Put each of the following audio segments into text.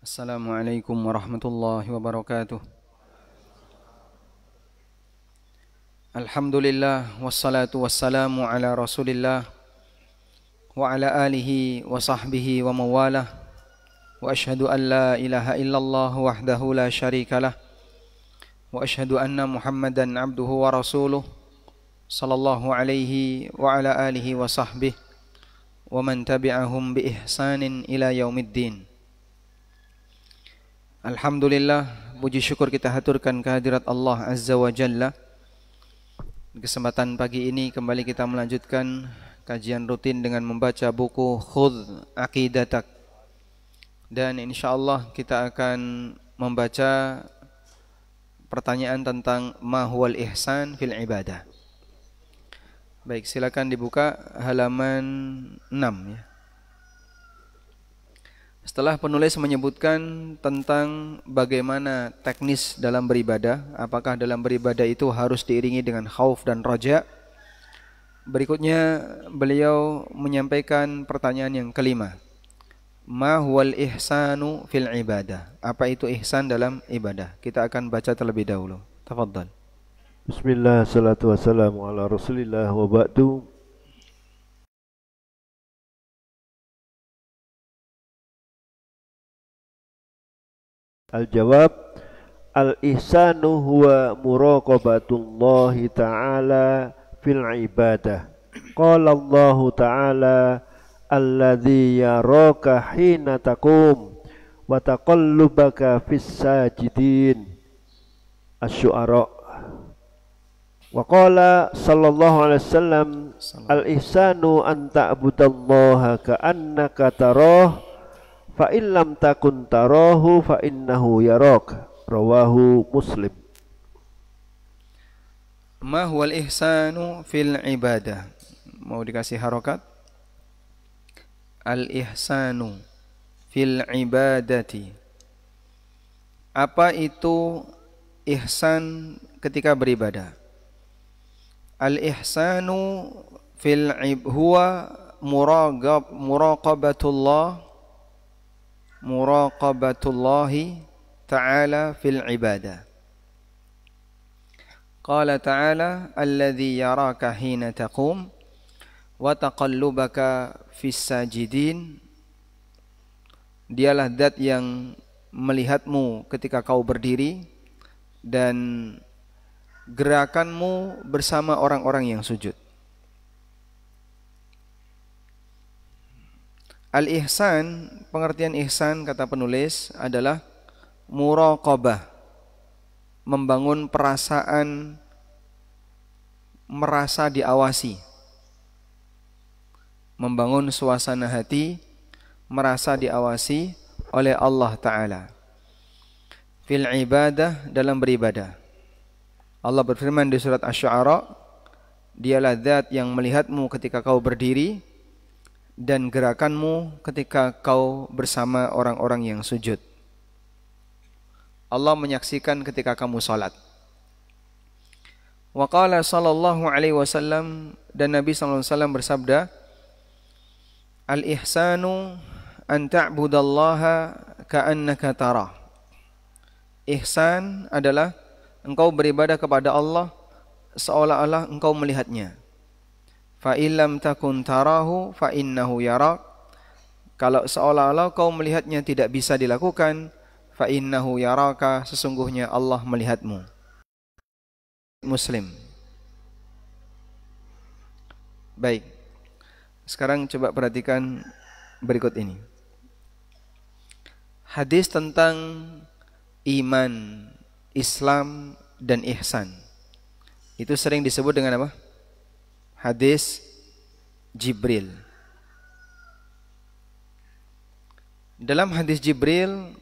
Assalamualaikum warahmatullahi wabarakatuh. Alhamdulillah wassalatu wassalamu ala Rasulillah wa ala alihi wa sahbihi wa mawalah. Wa ashhadu an la ilaha illallah wahdahu la syarikalah wa ashhadu anna Muhammadan abduhu wa rasuluh sallallahu alaihi wa ala alihi wa sahbihi wa man tabi'ahum bi ihsanin ila yaumiddin. Alhamdulillah, puji syukur kita haturkan kehadirat Allah Azza wa Jalla. Kesempatan pagi ini kembali kita melanjutkan kajian rutin dengan membaca buku Khudh Aqidatak. Dan insyaallah kita akan membaca pertanyaan tentang ma huwal ihsan fil ibadah. Baik, silakan dibuka halaman 6 ya. Setelah penulis menyebutkan tentang bagaimana teknis dalam beribadah, apakah dalam beribadah itu harus diiringi dengan khauf dan raja, berikutnya beliau menyampaikan pertanyaan yang kelima. Ma huwal ihsanu fil ibadah? Apa itu ihsan dalam ibadah? Kita akan baca terlebih dahulu. Tafadhal. Bismillah, salatu wassalamu ala rasulillah wa ba'du. Al-jawab, al-ihsanu huwa muraqabatullahi ta'ala fil ibadah. Qala Allah ta'ala, alladzi yaraka hina taqum wa taqallubaka fis sajidin. Asy-Syu'ara. Wa qala sallallahu alaihi wasallam, al-ihsanu an ta'budallaha ka'annaka tarah fa in lam takun tarahu fa innahu yarak. Rawahu Muslim. Ma huwal ihsanu fil ibadah? Mau dikasih harokat? Al-ihsanu fil ibadati. Apa itu ihsan ketika beribadah? Al-ihsanu fil huwa muraqabatullahi ta'ala fil ibadah. Qala ta'ala alladzi yaraka hina taqum wa taqallubaka fis sajidin. Dialah zat yang melihatmu ketika kau berdiri dan gerakanmu bersama orang-orang yang sujud. Al-ihsan, pengertian ihsan kata penulis adalah muraqabah, membangun perasaan merasa diawasi, membangun suasana hati merasa diawasi oleh Allah Ta'ala fil ibadah, dalam beribadah. Allah berfirman di surat Asy-Syu'ara, dialah zat yang melihatmu ketika kau berdiri dan gerakanmu ketika kau bersama orang-orang yang sujud. Allah menyaksikan ketika kamu salat. Wa qala sallallahu alaihi wasallam, dan Nabi sallallahu alaihi wasallam bersabda, al-ihsanu an ta'budallaha ka'annaka tarah. Ihsan adalah engkau beribadah kepada Allah seolah-olah engkau melihatnya. Fa illam takun tarahu fa innahu yarak. Kalau seolah-olah kau melihatnya tidak bisa dilakukan, fa innahu yaraka, sesungguhnya Allah melihatmu. Muslim. Baik. Sekarang coba perhatikan berikut ini. Hadis tentang iman, Islam dan ihsan. Itu sering disebut dengan apa? Hadis Jibril. Dalam hadis Jibril,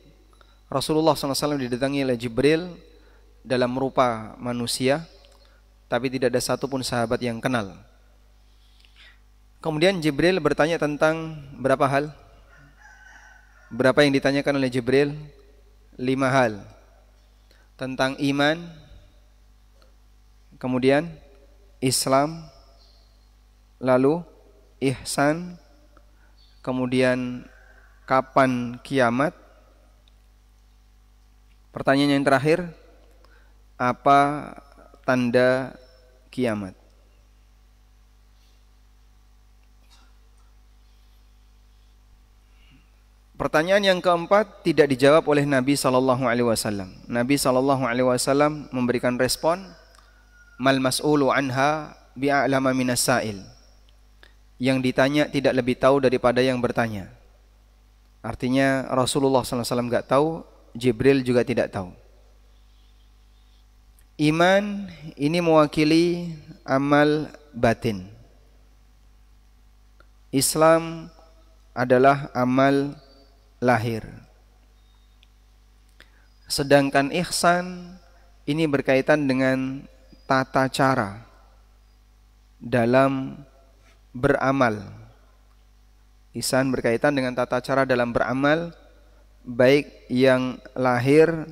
Rasulullah SAW didatangi oleh Jibril dalam rupa manusia, tapi tidak ada satupun sahabat yang kenal. Kemudian Jibril bertanya tentang berapa hal? Berapa yang ditanyakan oleh Jibril? 5 hal. Tentang iman, kemudian Islam, lalu ihsan, kemudian kapan kiamat, Pertanyaan yang terakhir, apa tanda kiamat? Pertanyaan yang keempat tidak dijawab oleh Nabi SAW. Nabi SAW memberikan respon, mal mas'ulu anha bi'a'lama minas sa'il. Yang ditanya tidak lebih tahu daripada yang bertanya. Artinya Rasulullah SAW enggak tahu, Jibril juga tidak tahu. Iman ini mewakili amal batin. Islam adalah amal lahir. Sedangkan ihsan ini berkaitan dengan tata cara dalam beramal. Ihsan berkaitan dengan tata cara dalam beramal, baik yang lahir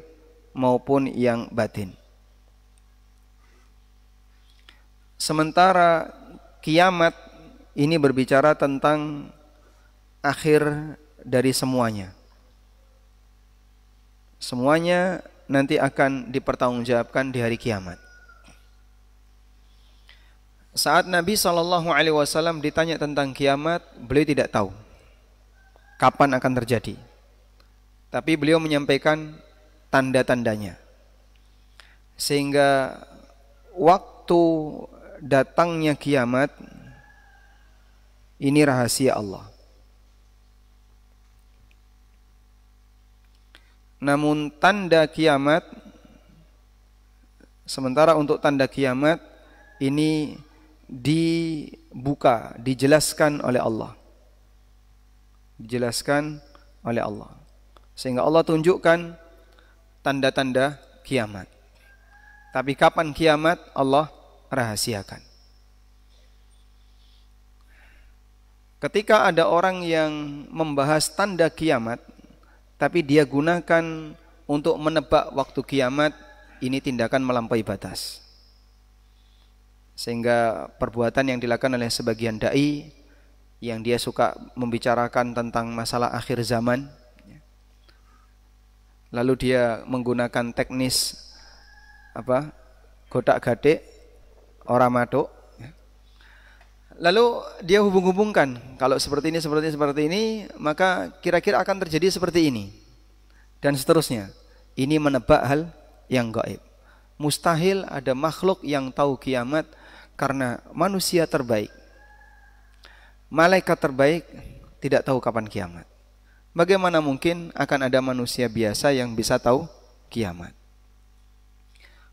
maupun yang batin. Sementara kiamat ini berbicara tentang akhir dari semuanya. Semuanya nanti akan dipertanggungjawabkan di hari kiamat. Saat Nabi SAW ditanya tentang kiamat, beliau tidak tahu kapan akan terjadi. Tapi beliau menyampaikan tanda-tandanya. Sehingga waktu datangnya kiamat ini rahasia Allah. Namun tanda kiamat, sementara untuk tanda kiamat ini dibuka, dijelaskan oleh Allah. Dijelaskan oleh Allah. Sehingga Allah tunjukkan tanda-tanda kiamat. Tapi kapan kiamat Allah rahasiakan. Ketika ada orang yang membahas tanda kiamat, tapi dia gunakan untuk menebak waktu kiamat, ini tindakan melampaui batas. Sehingga perbuatan yang dilakukan oleh sebagian dai yang dia suka membicarakan tentang masalah akhir zaman, lalu dia menggunakan teknis godak-gadek, ora maduk, lalu dia hubung-hubungkan, kalau seperti ini, maka kira-kira akan terjadi seperti ini, dan seterusnya. Ini menebak hal yang gaib. Mustahil ada makhluk yang tahu kiamat, karena manusia terbaik, malaikat terbaik tidak tahu kapan kiamat. Bagaimana mungkin akan ada manusia biasa yang bisa tahu kiamat?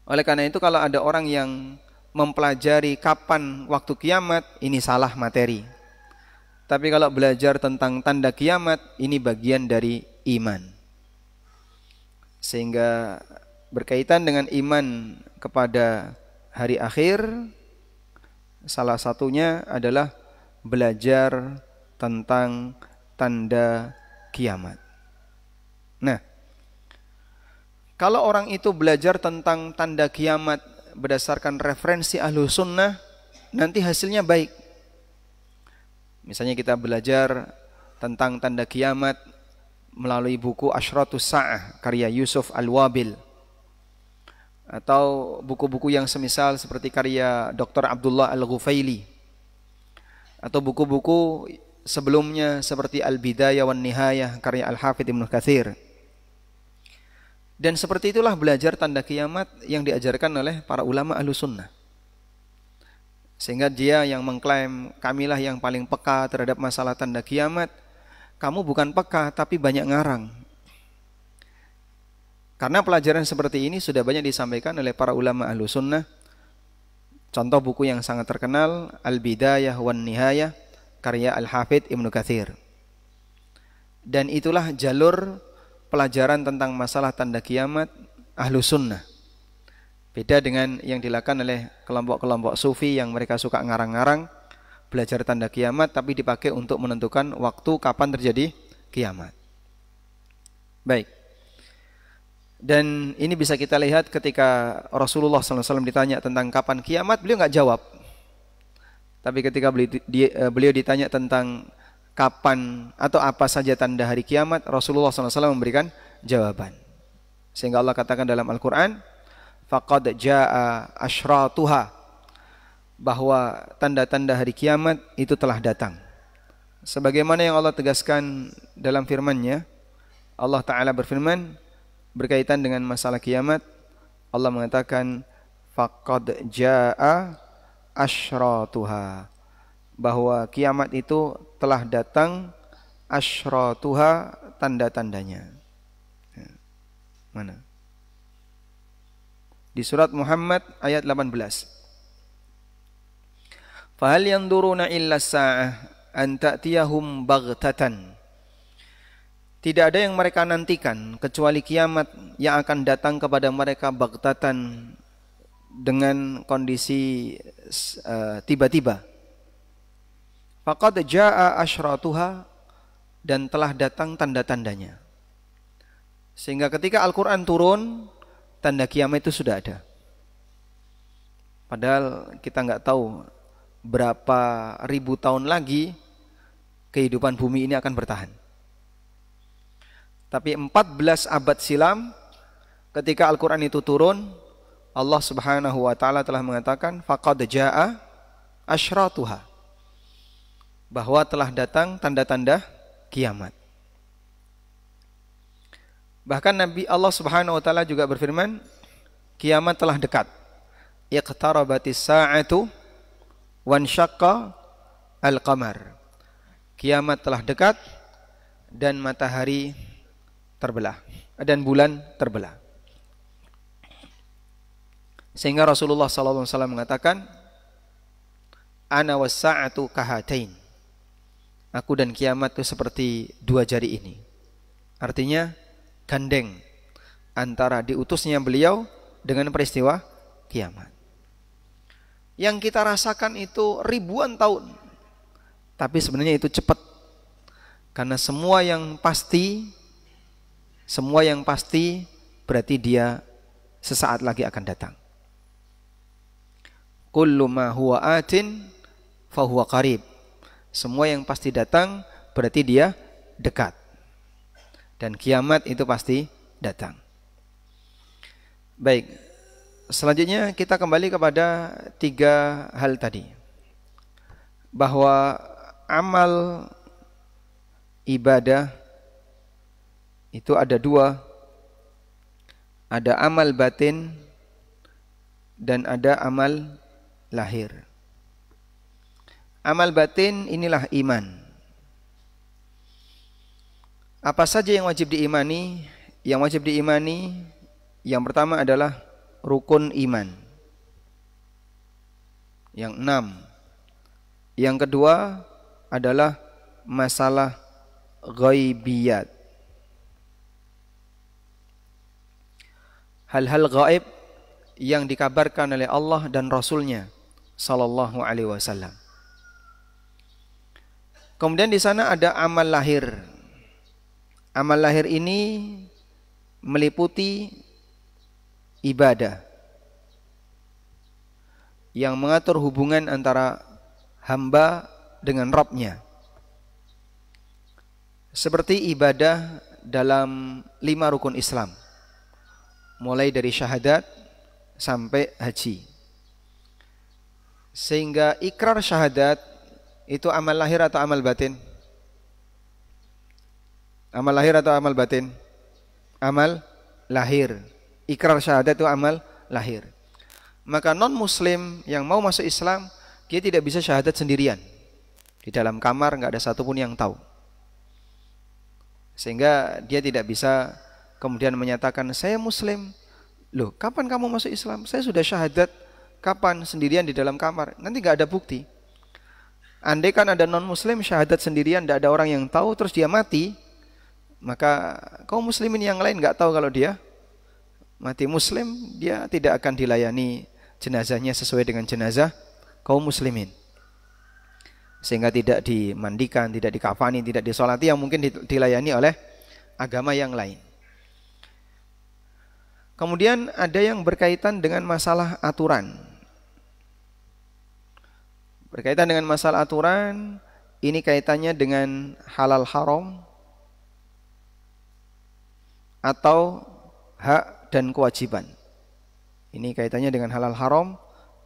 Oleh karena itu, kalau ada orang yang mempelajari kapan waktu kiamat, ini salah materi. Tapi kalau belajar tentang tanda kiamat, ini bagian dari iman. Sehingga berkaitan dengan iman kepada hari akhir, salah satunya adalah belajar tentang tanda kiamat. Nah, kalau orang itu belajar tentang tanda kiamat berdasarkan referensi ahlu sunnah, nanti hasilnya baik. Misalnya kita belajar tentang tanda kiamat melalui buku Asyratus Sa'ah karya Yusuf Al-Wabil, atau buku-buku yang semisal seperti karya Dr. Abdullah Al-Ghufaili, atau buku-buku sebelumnya seperti Al-Bidayah wan Nihayah karya Al-Hafidh Ibnu Katsir. Dan seperti itulah belajar tanda kiamat yang diajarkan oleh para ulama ahlu sunnah. Sehingga dia yang mengklaim, kamilah yang paling peka terhadap masalah tanda kiamat. Kamu bukan peka, tapi banyak ngarang. Karena pelajaran seperti ini sudah banyak disampaikan oleh para ulama ahlu sunnah. Contoh buku yang sangat terkenal, Al-Bidayah wan Nihayah karya Al-Hafidh Ibnu Katsir. Dan itulah jalur pelajaran tentang masalah tanda kiamat ahlu sunnah. Beda dengan yang dilakukan oleh kelompok-kelompok sufi yang mereka suka ngarang-ngarang, belajar tanda kiamat tapi dipakai untuk menentukan waktu kapan terjadi kiamat. Baik. Dan ini bisa kita lihat ketika Rasulullah SAW ditanya tentang kapan kiamat, beliau nggak jawab. Tapi ketika beliau ditanya tentang kapan atau apa saja tanda hari kiamat, Rasulullah SAW memberikan jawaban. Sehingga Allah katakan dalam Al-Quran, faqad jaa asyratuha, bahwa tanda-tanda hari kiamat itu telah datang. Sebagaimana yang Allah tegaskan dalam firman-Nya, Allah Ta'ala berfirman berkaitan dengan masalah kiamat, Allah mengatakan faqad jaa asyratuha, bahwa kiamat itu telah datang, asyratuha, tanda-tandanya. Mana? Di surat Muhammad ayat 18. Fahal yanzuruna illa as-sa'ah an ta'tiyahum baghtatan. Tidak ada yang mereka nantikan kecuali kiamat yang akan datang kepada mereka baghtatan, dengan kondisi tiba-tiba. Faqad jaa asyratuha, dan telah datang tanda-tandanya. Sehingga ketika Al-Quran turun, tanda kiamat itu sudah ada. Padahal kita nggak tahu berapa ribu tahun lagi kehidupan bumi ini akan bertahan. Tapi 14 abad silam ketika Al-Quran itu turun, Allah Subhanahu wa Ta'ala telah mengatakan faqad jaa asyratuha, bahwa telah datang tanda-tanda kiamat. Bahkan Nabi Allah Subhanahu wa Ta'ala juga berfirman, kiamat telah dekat. Iqtarabatis sa'atu wansyaqqa al-qamar. Kiamat telah dekat dan matahari terbelah dan bulan terbelah. Sehingga Rasulullah sallallahu alaihi wasallam mengatakan, ana was-sa'atu kahatain. Aku dan kiamat itu seperti dua jari ini. Artinya gandeng antara diutusnya beliau dengan peristiwa kiamat. Yang kita rasakan itu ribuan tahun, tapi sebenarnya itu cepat. Karena semua yang pasti berarti dia sesaat lagi akan datang. Kullu ma huwa atin fahuwa qarib. Semua yang pasti datang berarti dia dekat. Dan kiamat itu pasti datang. Baik, selanjutnya kita kembali kepada 3 hal tadi. Bahwa amal ibadah itu ada 2. Ada amal batin dan ada amal lahir. Amal batin inilah iman. Apa saja yang wajib diimani? Yang wajib diimani yang pertama adalah rukun iman, yang 6. Yang kedua adalah masalah ghaibiyat, hal-hal gaib yang dikabarkan oleh Allah dan Rasulnya sallallahu alaihi wasallam. Kemudian di sana ada amal lahir. Amal lahir ini meliputi ibadah yang mengatur hubungan antara hamba dengan Rabb-Nya. Seperti ibadah dalam 5 rukun Islam, mulai dari syahadat sampai haji. Sehingga ikrar syahadat itu amal lahir atau amal batin? Amal lahir atau amal batin? Amal lahir. Ikrar syahadat itu amal lahir. Maka non-muslim yang mau masuk Islam, dia tidak bisa syahadat sendirian. Di dalam kamar enggak ada satupun yang tahu. Sehingga dia tidak bisa kemudian menyatakan, saya muslim. Loh, kapan kamu masuk Islam? Saya sudah syahadat. Kapan? Sendirian di dalam kamar. Nanti enggak ada bukti. Andai kan ada non-muslim syahadat sendirian, tidak ada orang yang tahu, terus dia mati, maka kaum muslimin yang lain enggak tahu kalau dia mati muslim, dia tidak akan dilayani jenazahnya sesuai dengan jenazah kaum muslimin. Sehingga tidak dimandikan, tidak dikafani, tidak disolati, yang mungkin dilayani oleh agama yang lain. Kemudian ada yang berkaitan dengan masalah aturan. Berkaitan dengan masalah aturan, ini kaitannya dengan halal haram atau hak dan kewajiban. Ini kaitannya dengan halal haram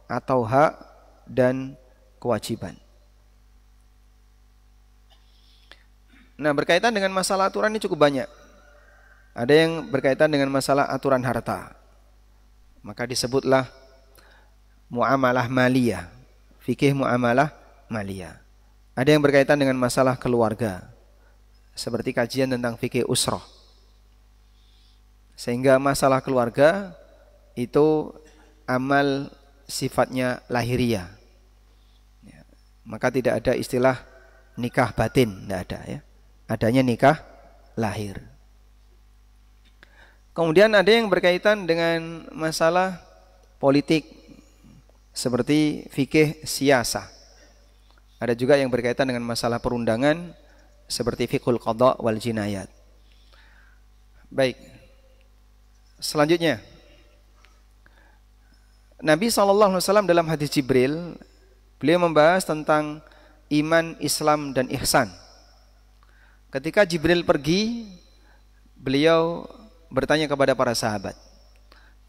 atau hak dan kewajiban. Nah, berkaitan dengan masalah aturan ini cukup banyak. Ada yang berkaitan dengan masalah aturan harta. Maka disebutlah muamalah maliyah, fikih muamalah maliyah. Ada yang berkaitan dengan masalah keluarga, seperti kajian tentang fikih usrah. Sehingga masalah keluarga itu amal sifatnya lahiriah. Maka tidak ada istilah nikah batin, tidak ada ya. Adanya nikah lahir. Kemudian ada yang berkaitan dengan masalah politik seperti fikih siyasah. Ada juga yang berkaitan dengan masalah perundangan seperti fiqhul qadha wal jinayat. Baik. Selanjutnya, Nabi SAW dalam hadis Jibril, beliau membahas tentang iman, Islam, dan ihsan. Ketika Jibril pergi, beliau bertanya kepada para sahabat,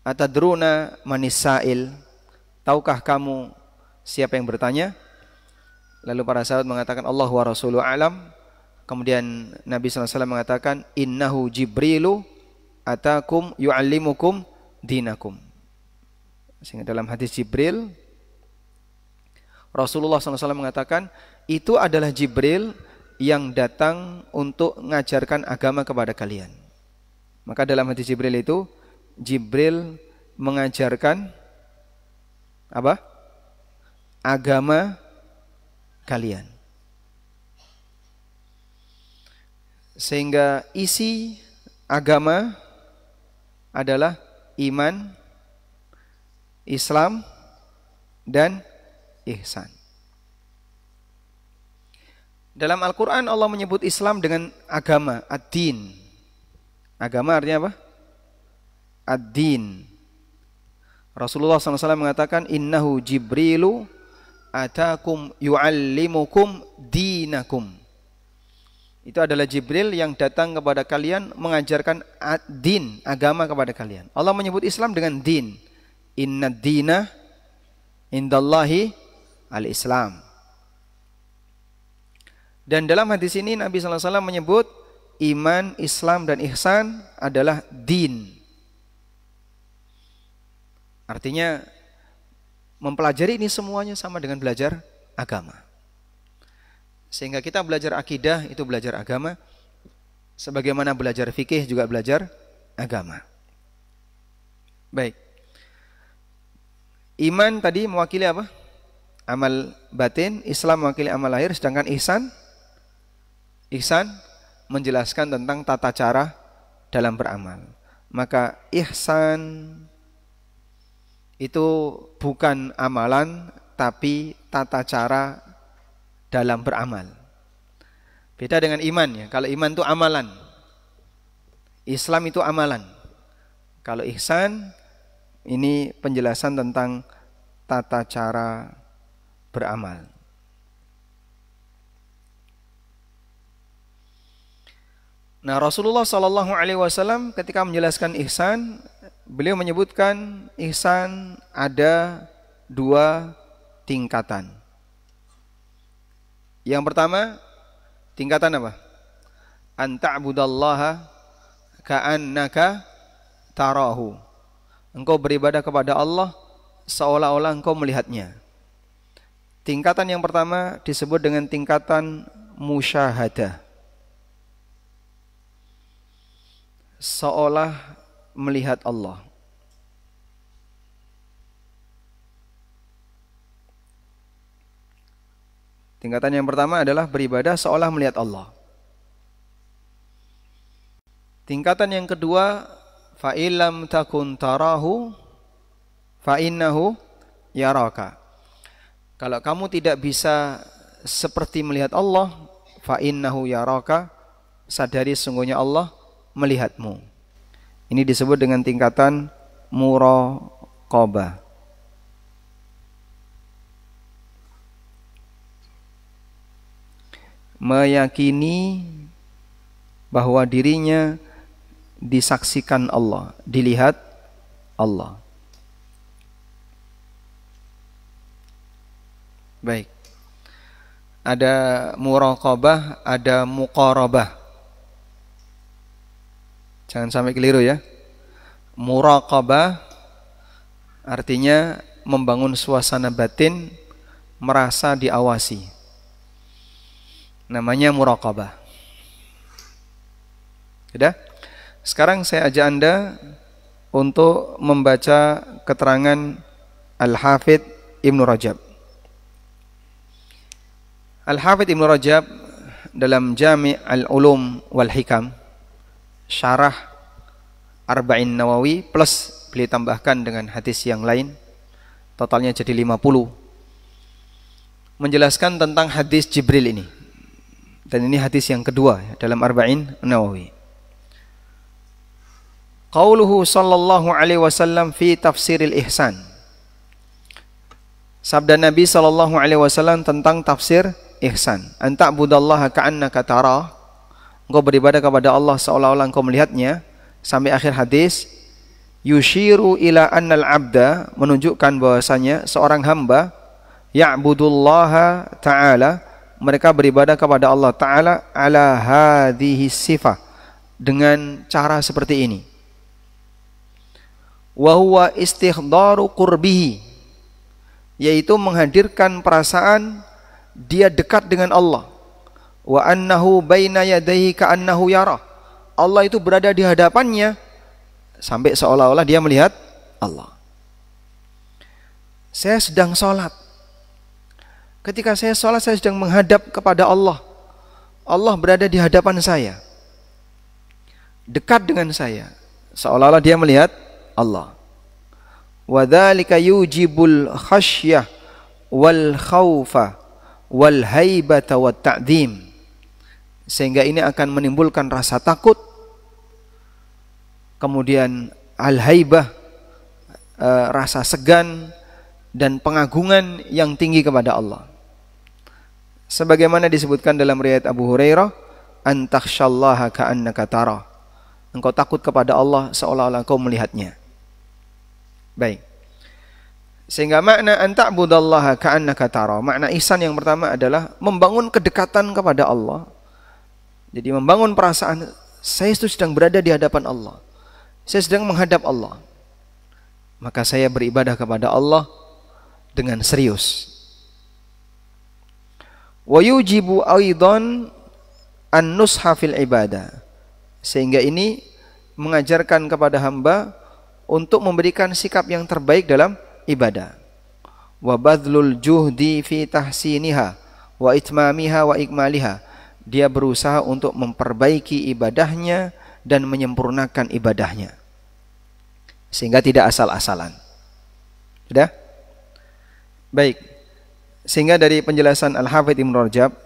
atadruna manis sa'il, tahukah kamu siapa yang bertanya? Lalu para sahabat mengatakan Allah wa rasuluhu alam. Kemudian Nabi SAW mengatakan, innahu Jibrilu atakum yu'allimukum dinakum. Sehingga dalam hadis Jibril, Rasulullah SAW mengatakan, itu adalah Jibril yang datang untuk mengajarkan agama kepada kalian. Maka dalam hadis Jibril itu, Jibril mengajarkan apa? Agama kalian. Sehingga isi agama adalah iman, Islam, dan ihsan. Dalam Al-Quran Allah menyebut Islam dengan agama, ad-din. Agama artinya apa? Ad-din. Rasulullah SAW mengatakan, innahu Jibrilu atakum yu'allimukum dinakum. Itu adalah Jibril yang datang kepada kalian mengajarkan ad-din, agama kepada kalian. Allah menyebut Islam dengan din. Inna dina indallahi al-Islam. Dan dalam hadis ini Nabi SAW menyebut iman, Islam, dan ihsan adalah din. Artinya mempelajari ini semuanya sama dengan belajar agama. Sehingga kita belajar akidah itu belajar agama, sebagaimana belajar fikih juga belajar agama. Baik. Iman tadi mewakili apa? Amal batin, Islam mewakili amal lahir, sedangkan ihsan menjelaskan tentang tata cara dalam beramal. Maka ihsan itu bukan amalan, tapi tata cara dalam beramal. Beda dengan iman ya. Kalau iman itu amalan, Islam itu amalan. Kalau ihsan ini penjelasan tentang tata cara beramal. Nah, Rasulullah SAW ketika menjelaskan ihsan, beliau menyebutkan ihsan ada 2 tingkatan. Yang pertama, tingkatan apa? An ta'budallaha ka'annaka tarahu. Engkau beribadah kepada Allah seolah-olah engkau melihatnya. Tingkatan yang pertama disebut dengan tingkatan musyahadah. Seolah melihat Allah. Tingkatan yang pertama adalah beribadah seolah melihat Allah. Tingkatan yang kedua, fa illam takun tarahu fa innahu yaraka. Kalau kamu tidak bisa seperti melihat Allah, fa innahu yaraka, sadari sungguhnya Allah melihatmu. Ini disebut dengan tingkatan muraqabah. Meyakini bahwa dirinya disaksikan Allah, dilihat Allah. Baik. Ada muraqabah, ada muqarabah. Jangan sampai keliru ya. Muraqabah artinya membangun suasana batin, merasa diawasi. Namanya muraqabah. Sudah? Sekarang saya ajak Anda untuk membaca keterangan Al-Hafidz Ibnu Rajab. Al-Hafidz Ibnu Rajab dalam Jami' Al-Ulum wal Hikam, syarah Arba'in Nawawi plus beliau tambahkan dengan hadis yang lain, totalnya jadi 50, menjelaskan tentang hadis Jibril ini. Dan ini hadis yang kedua dalam Arba'in Nawawi. Qauluhu sallallahu alaihi wasallam fi tafsiril ihsan. Sabda Nabi sallallahu alaihi wasallam tentang tafsir ihsan. Anta budallaha ka'annaka tarah. Engkau beribadah kepada Allah seolah-olah engkau melihatnya. Sampai akhir hadis. Yushiru ila annal abda, menunjukkan bahwasanya seorang hamba ya'budullaha ta'ala, mereka beribadah kepada Allah Ta'ala ala hadhihi sifah, dengan cara seperti ini. Wa huwa istighdaru qurbihi, yaitu menghadirkan perasaan dia dekat dengan Allah. Wa annahu baina yadayhi ka'annahu yara, Allah itu berada di hadapannya sampai seolah-olah dia melihat Allah. Saya sedang sholat. Ketika saya sholat, saya sedang menghadap kepada Allah. Allah berada di hadapan saya, dekat dengan saya, seolah-olah dia melihat Allah. Wa dzalika yujibul khasyah wal khaufa wal haibata wat ta'dhim, sehingga ini akan menimbulkan rasa takut, kemudian al-haibah, rasa segan dan pengagungan yang tinggi kepada Allah. Sebagaimana disebutkan dalam riwayat Abu Hurairah, antakhshallaha ka'annaka tara, engkau takut kepada Allah seolah-olah engkau melihatnya. Baik. Sehingga makna anta'budallaha ka'annaka tara, makna ihsan yang pertama adalah membangun kedekatan kepada Allah. Jadi membangun perasaan saya itu sedang berada di hadapan Allah, saya sedang menghadap Allah, maka saya beribadah kepada Allah dengan serius. Wa yujibu aidan an-nusha fil ibadah, sehingga ini mengajarkan kepada hamba untuk memberikan sikap yang terbaik dalam ibadah. Wa badlul juhdi fi tahsiniha wa itmamiha wa ikmaliha, dia berusaha untuk memperbaiki ibadahnya dan menyempurnakan ibadahnya, sehingga tidak asal-asalan. Sudah? Baik. Sehingga dari penjelasan Al-Hafidz Ibnu Rajab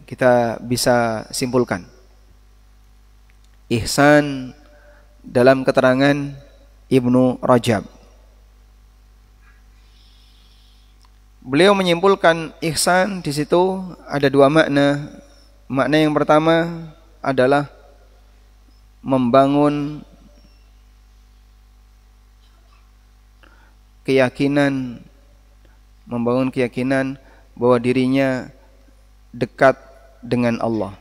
kita bisa simpulkan ihsan dalam keterangan Ibnu Rajab. Beliau menyimpulkan ihsan di situ ada dua makna. Makna yang pertama adalah membangun keyakinan, bahwa dirinya dekat dengan Allah.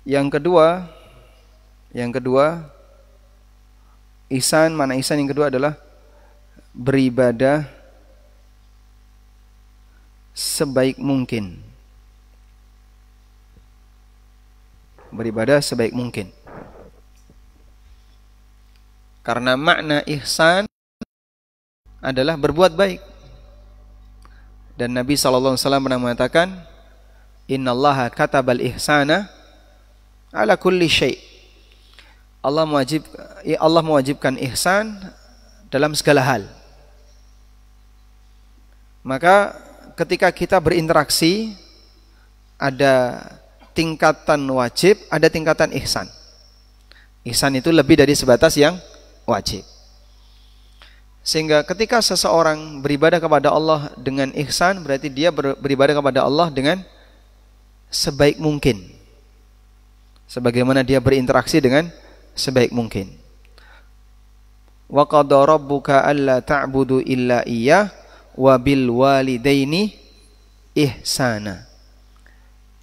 Yang kedua, ihsan, mana ihsan yang kedua adalah beribadah sebaik mungkin. Beribadah sebaik mungkin. Karena makna ihsan adalah berbuat baik. Dan Nabi SAW pernah mengatakan, innallaha katabal ihsana ala kulli syai'. Allah mewajibkan ihsan dalam segala hal. Maka ketika kita berinteraksi, ada tingkatan wajib, ada tingkatan ihsan. Ihsan itu lebih dari sebatas yang wajib. Sehingga ketika seseorang beribadah kepada Allah dengan ihsan, berarti dia beribadah kepada Allah dengan sebaik mungkin, sebagaimana dia berinteraksi dengan sebaik mungkin. Wa qada rabbuka alla ta'budu illa iyyah wa bil walidaini ihsana.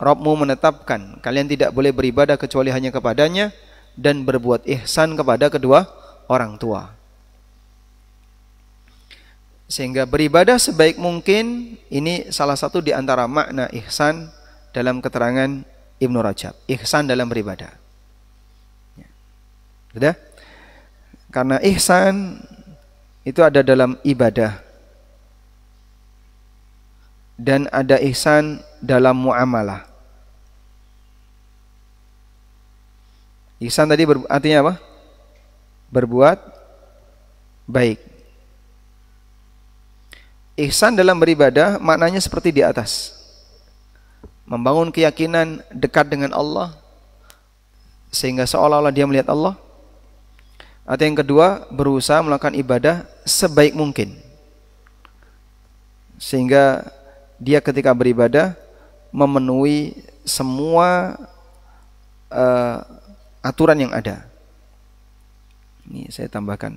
Rabbmu menetapkan kalian tidak boleh beribadah kecuali hanya kepadanya dan berbuat ihsan kepada kedua orang tua. Sehingga beribadah sebaik mungkin ini salah satu di antara makna ihsan dalam keterangan Ibnu Rajab. Ihsan dalam beribadah. Sudah? Karena ihsan itu ada dalam ibadah dan ada ihsan dalam muamalah. Ihsan tadi artinya apa? Berbuat baik. Ihsan dalam beribadah maknanya seperti di atas. Membangun keyakinan dekat dengan Allah sehingga seolah-olah dia melihat Allah. Atau yang kedua, berusaha melakukan ibadah sebaik mungkin. Sehingga dia ketika beribadah memenuhi semua aturan yang ada. Ini saya tambahkan.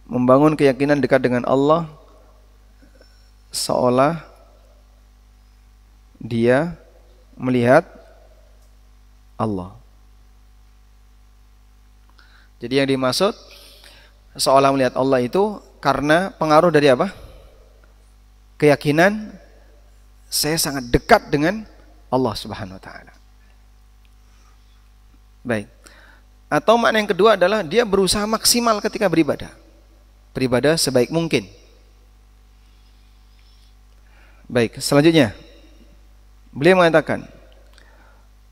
Membangun keyakinan dekat dengan Allah seolah dia melihat Allah. Jadi yang dimaksud seolah melihat Allah itu karena pengaruh dari apa? Keyakinan saya sangat dekat dengan Allah Subhanahu wa taala. Baik. Atau makna yang kedua adalah dia berusaha maksimal ketika beribadah. Beribadah sebaik mungkin. Baik, selanjutnya beliau mengatakan,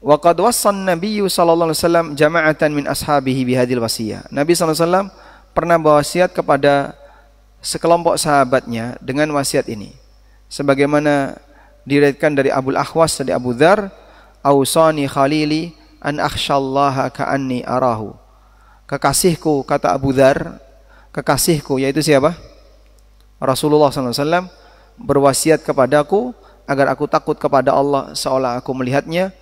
wa qad wassan nabiyyu sallallahu alaihi wasallam jama'atan min ashabihi bihadil wasiyah. Nabi sallallahu alaihi wasallam pernah berwasiat kepada sekelompok sahabatnya dengan wasiat ini. Sebagaimana diriwayatkan dari Abul Ahwas dari Abu Dzar, "Ausani khalili an akhsyallaha ka'anni arahu." Kekasihku, kata Abu Dzar, kekasihku yaitu siapa? Rasulullah SAW berwasiat kepadaku agar aku takut kepada Allah seolah aku melihatnya,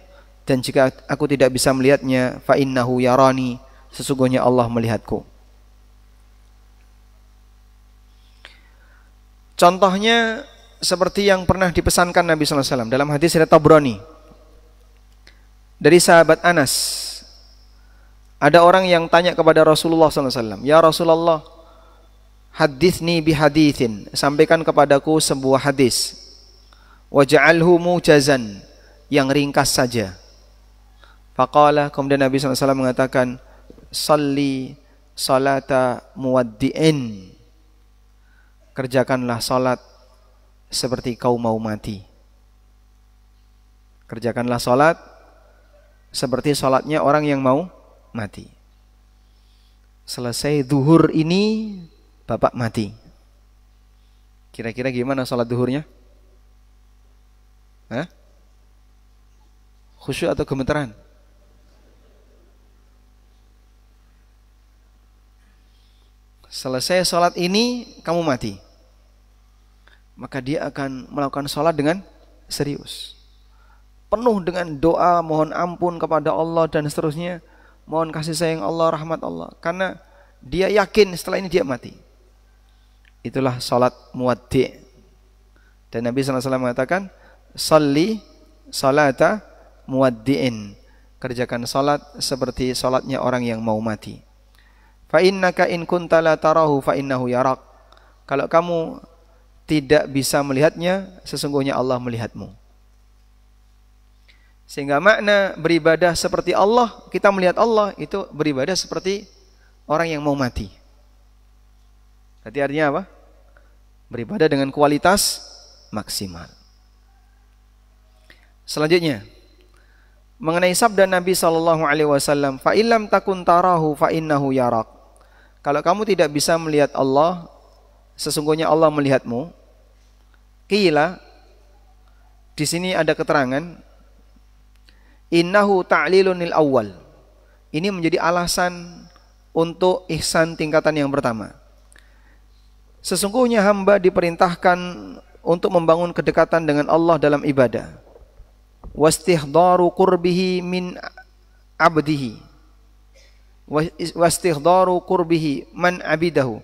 dan jika aku tidak bisa melihatnya, fa innahu yarani, sesungguhnya Allah melihatku. Contohnya seperti yang pernah dipesankan Nabi SAW dalam hadis riwayat Tabrani dari sahabat Anas. Ada orang yang tanya kepada Rasulullah SAW, "Ya Rasulullah, hadithni bihadithin, sampaikan kepadaku sebuah hadis. Waj'alhu mujazan, yang ringkas saja." Faqala, kemudian Nabi SAW mengatakan, "Salli salata muwaddi'in." Kerjakanlah salat seperti kau mau mati. Kerjakanlah salat seperti salatnya orang yang mau mati. Selesai zuhur ini bapak mati. Kira-kira gimana salat zuhurnya? Hah? Khusyuk atau gemetaran? Selesai salat ini kamu mati, maka dia akan melakukan salat dengan serius, penuh dengan doa, mohon ampun kepada Allah dan seterusnya, mohon kasih sayang Allah, rahmat Allah, karena dia yakin setelah ini dia mati. Itulah salat muwaddi'. Dan Nabi SAW mengatakan, "Salli salata muwaddi'in." Kerjakan salat seperti salatnya orang yang mau mati. Fa innaka in kunta la tarahu fa innahu yarak. Kalau kamu tidak bisa melihatnya, sesungguhnya Allah melihatmu. Sehingga makna beribadah seperti Allah, kita melihat Allah, itu beribadah seperti orang yang mau mati. Berarti artinya apa? Beribadah dengan kualitas maksimal. Selanjutnya, mengenai sabda Nabi SAW, "Fa illam takun tarahu fa innahu yarak." Kalau kamu tidak bisa melihat Allah, sesungguhnya Allah melihatmu. Qila, di sini ada keterangan, innahu ta'lilun lil awwal. Ini menjadi alasan untuk ihsan tingkatan yang pertama. Sesungguhnya hamba diperintahkan untuk membangun kedekatan dengan Allah dalam ibadah. Wastihdaru qurbihi min abdihi. Wastihdaru qurbihi man abidahu.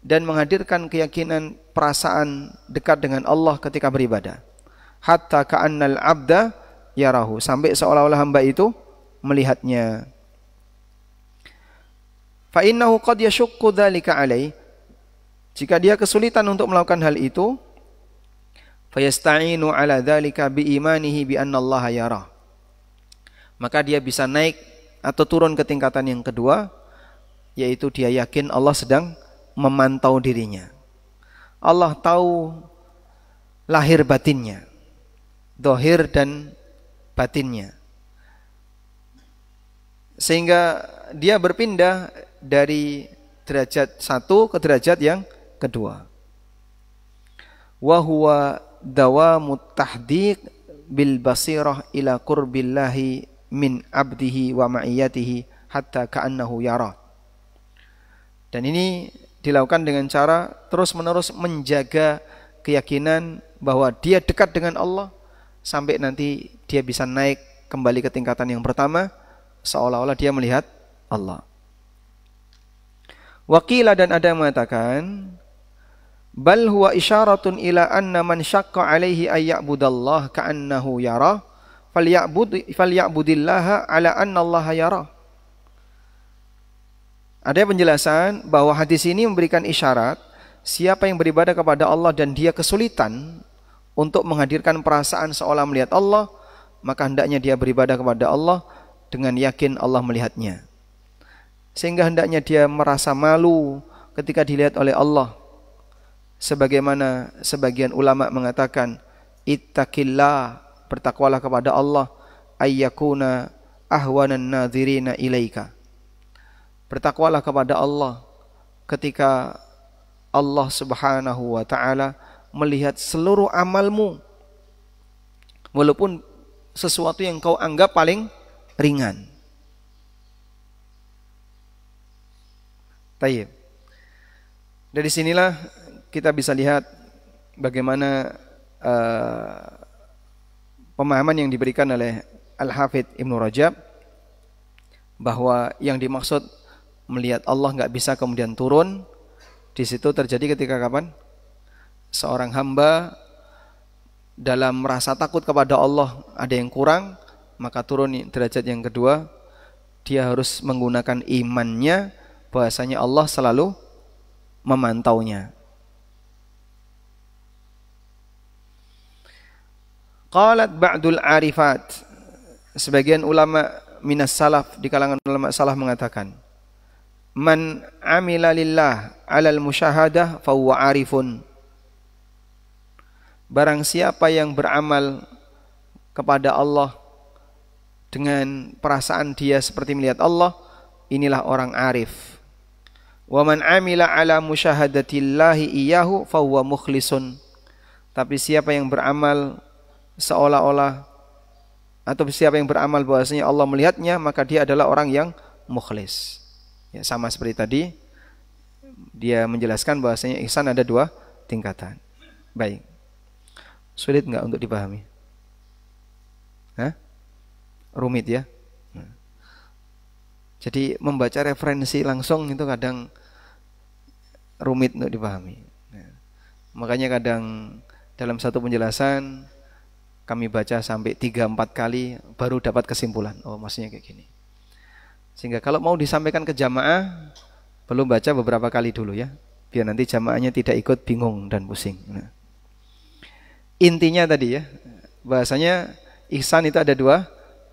Dan menghadirkan keyakinan perasaan dekat dengan Allah ketika beribadah. Hatta ka'annal abda yarahu. Sampai seolah-olah hamba itu melihatnya. Fa innahu qad yashukku dzalika alaihi. Jika dia kesulitan untuk melakukan hal itu, fayasta'inu ala dzalika biimanihi bi anna Allah yarah. Maka dia bisa naik atau turun ke tingkatan yang kedua, yaitu dia yakin Allah sedang memantau dirinya. Allah tahu lahir batinnya, zahir dan batinnya. Sehingga dia berpindah dari derajat satu ke derajat yang kedua. Wa huwa dawamut tahdiq bil basirah ila qurbillahi min abdihi wa ma'iyatihi hatta ka'annahu yara. Dan ini dilakukan dengan cara terus-menerus menjaga keyakinan bahwa dia dekat dengan Allah sampai nanti dia bisa naik kembali ke tingkatan yang pertama seolah-olah dia melihat Allah. Waqila, dan ada yang mengatakan bal huwa isyaratun ila anna man syaqqa alaihi ay ya'budallah ka'annahu yara falya'budillaha ala anna Allah yara. Ada penjelasan bahwa hadis ini memberikan isyarat siapa yang beribadah kepada Allah dan dia kesulitan untuk menghadirkan perasaan seolah melihat Allah, maka hendaknya dia beribadah kepada Allah dengan yakin Allah melihatnya. Sehingga hendaknya dia merasa malu ketika dilihat oleh Allah. Sebagaimana sebagian ulama mengatakan, ittaqillah, bertakwalah kepada Allah, ayyakuna ahwanan nadhirina ilaika. Bertakwalah kepada Allah ketika Allah Subhanahu wa taala melihat seluruh amalmu, walaupun sesuatu yang kau anggap paling ringan. Tayyib. Dari sinilah kita bisa lihat bagaimana pemahaman yang diberikan oleh Al-Hafidh Ibnu Rajab bahwa yang dimaksud melihat Allah nggak bisa kemudian turun. Di situ terjadi ketika kapan? Seorang hamba dalam merasa takut kepada Allah ada yang kurang, maka turun derajat yang kedua. Dia harus menggunakan imannya bahwasanya Allah selalu memantaunya. Qalat ba'dul arifat, sebagian ulama minas salaf, di kalangan ulama salaf mengatakan, man amila lillah alal musyahadah fa huwa arifun. Barang siapa yang beramal kepada Allah dengan perasaan dia seperti melihat Allah, inilah orang arif. Wa man amila ala musyahadatillahi iyyahu fa huwa mukhlisun. Tapi siapa yang beramal seolah-olah atau siapa yang beramal bahwasanya Allah melihatnya, maka dia adalah orang yang mukhlis. Ya, sama seperti tadi dia menjelaskan bahwasanya ihsan ada dua tingkatan. Baik. Sulit enggak untuk dipahami? Hah? Rumit ya? Jadi membaca referensi langsung itu kadang rumit untuk dipahami. Makanya kadang dalam satu penjelasan kami baca sampai 3-4 kali baru dapat kesimpulan. Oh, maksudnya kayak gini. Sehingga kalau mau disampaikan ke jamaah, perlu baca beberapa kali dulu ya, biar nanti jamaahnya tidak ikut bingung dan pusing. Intinya tadi ya, bahasanya ihsan itu ada dua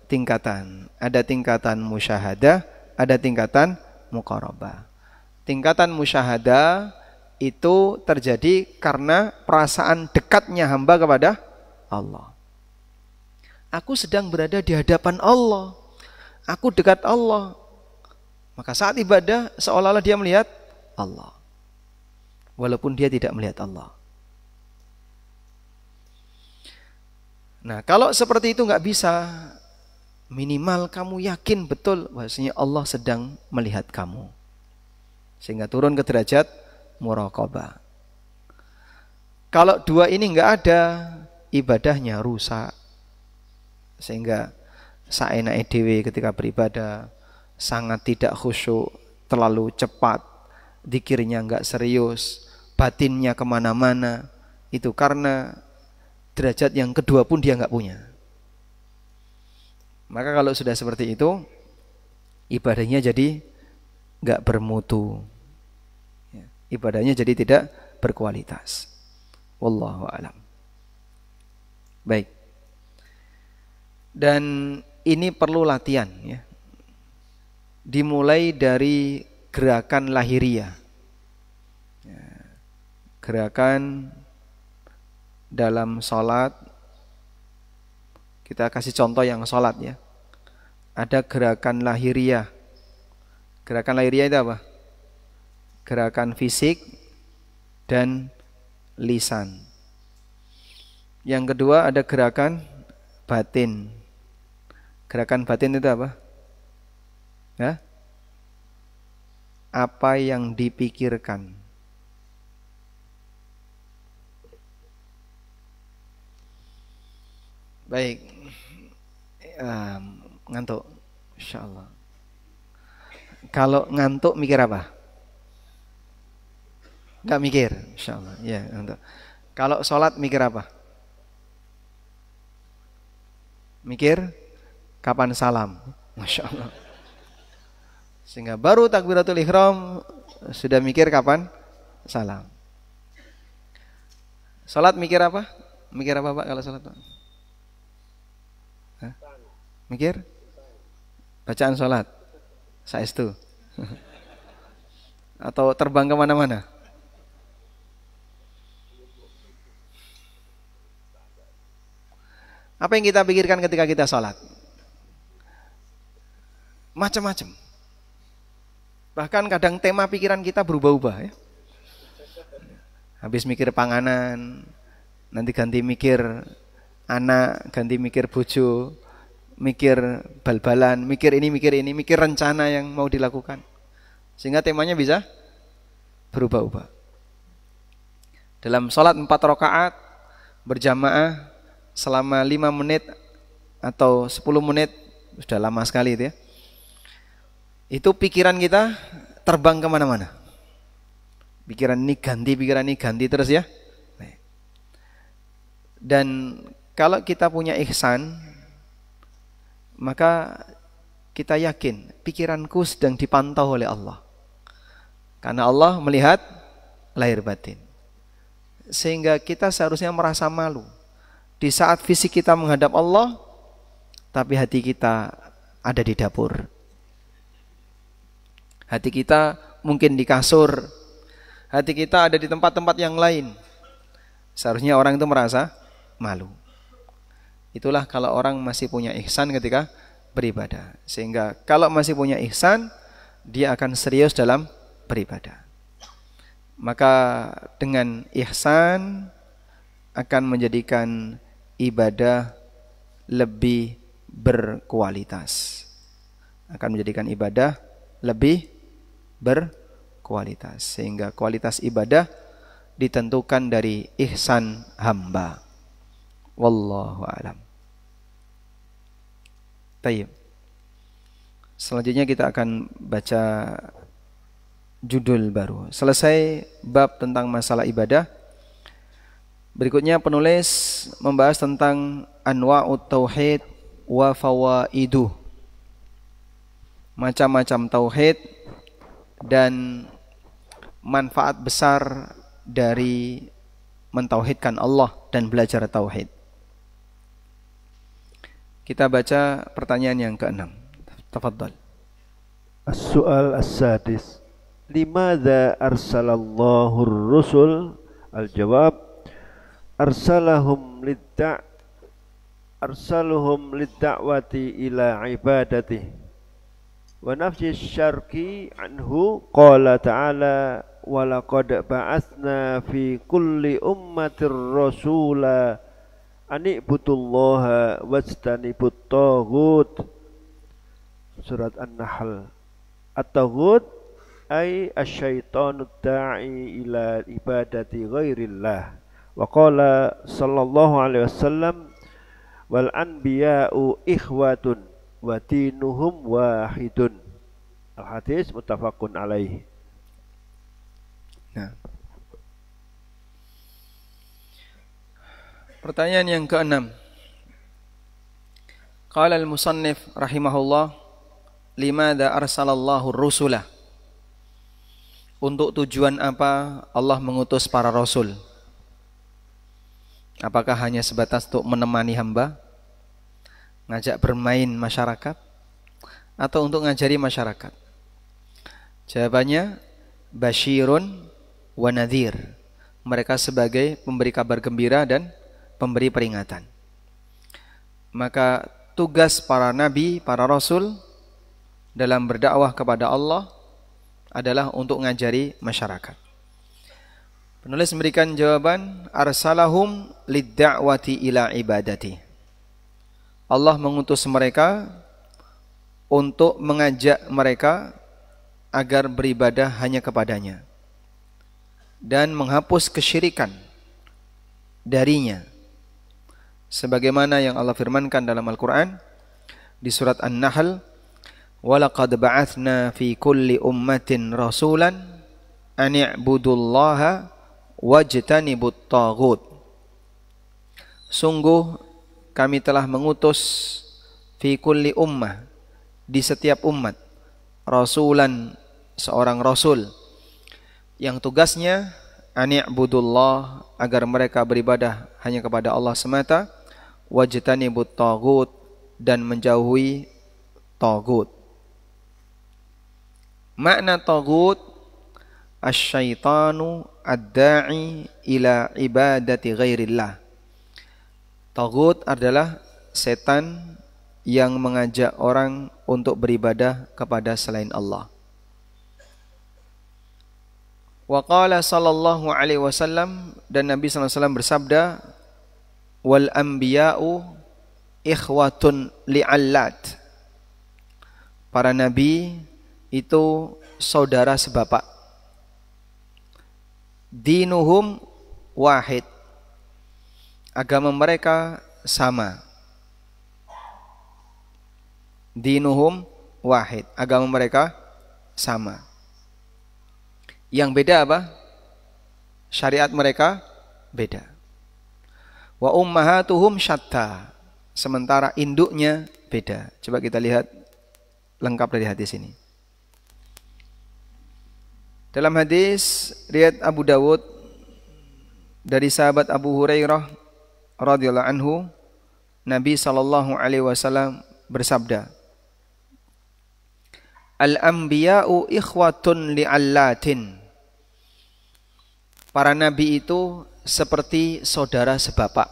tingkatan. Ada tingkatan musyahadah, ada tingkatan muqarabah. Tingkatan musyahadah itu terjadi karena perasaan dekatnya hamba kepada Allah. Aku sedang berada di hadapan Allah. Aku dekat Allah. Maka saat ibadah seolah-olah dia melihat Allah. Walaupun dia tidak melihat Allah. Nah, kalau seperti itu nggak bisa, minimal kamu yakin betul bahwasanya Allah sedang melihat kamu. Sehingga turun ke derajat muraqabah. Kalau dua ini enggak ada, ibadahnya rusak. Sehingga saenake dhewe ketika beribadah sangat tidak khusyuk, terlalu cepat, zikirnya enggak serius, batinnya kemana-mana. Itu karena derajat yang kedua pun dia enggak punya. Maka kalau sudah seperti itu, ibadahnya jadi enggak bermutu. Ibadahnya jadi tidak berkualitas. Wallahu a'lam. Baik. Dan ini perlu latihan ya. Dimulai dari gerakan lahiriah. Gerakan dalam sholat. Kita kasih contoh yang sholat ya. Ada gerakan lahiriah. Gerakan lahiriah itu apa? Gerakan fisik dan lisan. Yang kedua ada gerakan batin. Gerakan batin itu apa? Ya? Apa yang dipikirkan. Baik. Ngantuk insyaallah. Kalau ngantuk mikir apa? Enggak mikir insyaallah. Ya, ngantuk. Kalau sholat mikir apa? Mikir kapan salam. Masya Allah. Sehingga baru takbiratul ihram sudah mikir kapan salam. Salat mikir apa? Mikir apa Pak kalau salat Pak? Hah? Mikir? Bacaan salat. Saestu. Atau terbang kemana-mana? Apa yang kita pikirkan ketika kita salat? Macam-macam. Bahkan kadang tema pikiran kita berubah-ubah ya. Habis mikir panganan, nanti ganti mikir anak, ganti mikir bojo, mikir bal-balan, mikir ini, mikir rencana yang mau dilakukan. Sehingga temanya bisa berubah-ubah. Dalam sholat 4 rakaat berjamaah selama 5 menit atau 10 menit, sudah lama sekali itu ya. Itu pikiran kita terbang kemana-mana. Pikiran ini ganti terus ya. Dan kalau kita punya ihsan, maka kita yakin pikiranku sedang dipantau oleh Allah. Karena Allah melihat lahir batin. Sehingga kita seharusnya merasa malu. Di saat fisik kita menghadap Allah, tapi hati kita ada di dapur. Hati kita mungkin di kasur. Hati kita ada di tempat-tempat yang lain. Seharusnya orang itu merasa malu. Itulah kalau orang masih punya ihsan ketika beribadah. Sehingga kalau masih punya ihsan, dia akan serius dalam beribadah. Maka dengan ihsan akan menjadikan ibadah lebih berkualitas. Akan menjadikan ibadah lebih berkualitas. Sehingga kualitas ibadah ditentukan dari ihsan hamba. Wallahu a'lam. Tayyib. Selanjutnya kita akan baca judul baru. Selesai bab tentang masalah ibadah. Berikutnya penulis membahas tentang anwa'ut tauhid wa fawaiduh. Macam-macam tauhid dan manfaat besar dari mentauhidkan Allah dan belajar tauhid. Kita baca pertanyaan yang ke-6. Tafadhal. As-su'al as-sadis. Limadza arsalallahu ar-rusul? Al-jawab, arsaluhum lid-da'wati ila ibadatihi wa nafyi syarki anhu. Qala ta'ala, wa laqad ba'atsna fi kulli ummatir rasula an i'budullaha wajtanibut taghut. Surat An-Nahl. At-taghut ay asyaitanud da'i ila ibadati ghairillah Wa qala sallallahu alaihi wasallam wal anbiya'u ikhwatun wa dinuhum wahidun. Al-hadis muttafaqun alaih. Nah. Pertanyaan yang keenam. Qala al-musannif rahimahullah, limadza arsalallahu rusulah? Untuk tujuan apa Allah mengutus para rasul? Apakah hanya sebatas untuk menemani hamba, ngajak bermain masyarakat, atau untuk ngajari masyarakat? Jawabannya, basyirun wa nadhir. Mereka sebagai pemberi kabar gembira dan pemberi peringatan. Maka tugas para nabi, para rasul dalam berdakwah kepada Allah adalah untuk ngajari masyarakat. Penulis memberikan jawaban, arsalahum lidda'wati ila ibadati. Allah mengutus mereka untuk mengajak mereka agar beribadah hanya kepadanya dan menghapus kesyirikan darinya. Sebagaimana yang Allah firmankan dalam Al-Quran di surat An-Nahl, وَلَقَدْ بَعَثْنَا فِي كُلِّ أُمَّةٍ رَسُولًا أَنِ اعْبُدُوا اللَّهَ وَاجْتَنِبُوا الطَّاغُوتَ. Sungguh kami telah mengutus fi kulli ummah, di setiap umat, rasulan, seorang rasul yang tugasnya an i'budullah, agar mereka beribadah hanya kepada Allah semata, wajtanibut taghut, dan menjauhi taghut. Makna taghut, asyaitanu ad-da'i ila ibadati ghairillah. Taghut adalah setan yang mengajak orang untuk beribadah kepada selain Allah. Wa qala sallallahu alaihi wasallam, dan Nabi sallallahu alaihi wasallam bersabda, wal anbiya'u ikhwatun li'allat. Para nabi itu saudara sebapak. Dinuhum wahid. Agama mereka sama. Dinuhum wahid. Agama mereka sama. Yang beda apa? Syariat mereka beda. Wa ummahatuhum syatta. Sementara induknya beda. Coba kita lihat lengkap dari hadis ini. Dalam hadis riwayat Abu Dawud dari sahabat Abu Hurairah radhiyallahu anhu, Nabi sallallahu alaihi wasallam bersabda, al-anbiya'u ikhwatun li'allatin. Para nabi itu seperti saudara sebapak.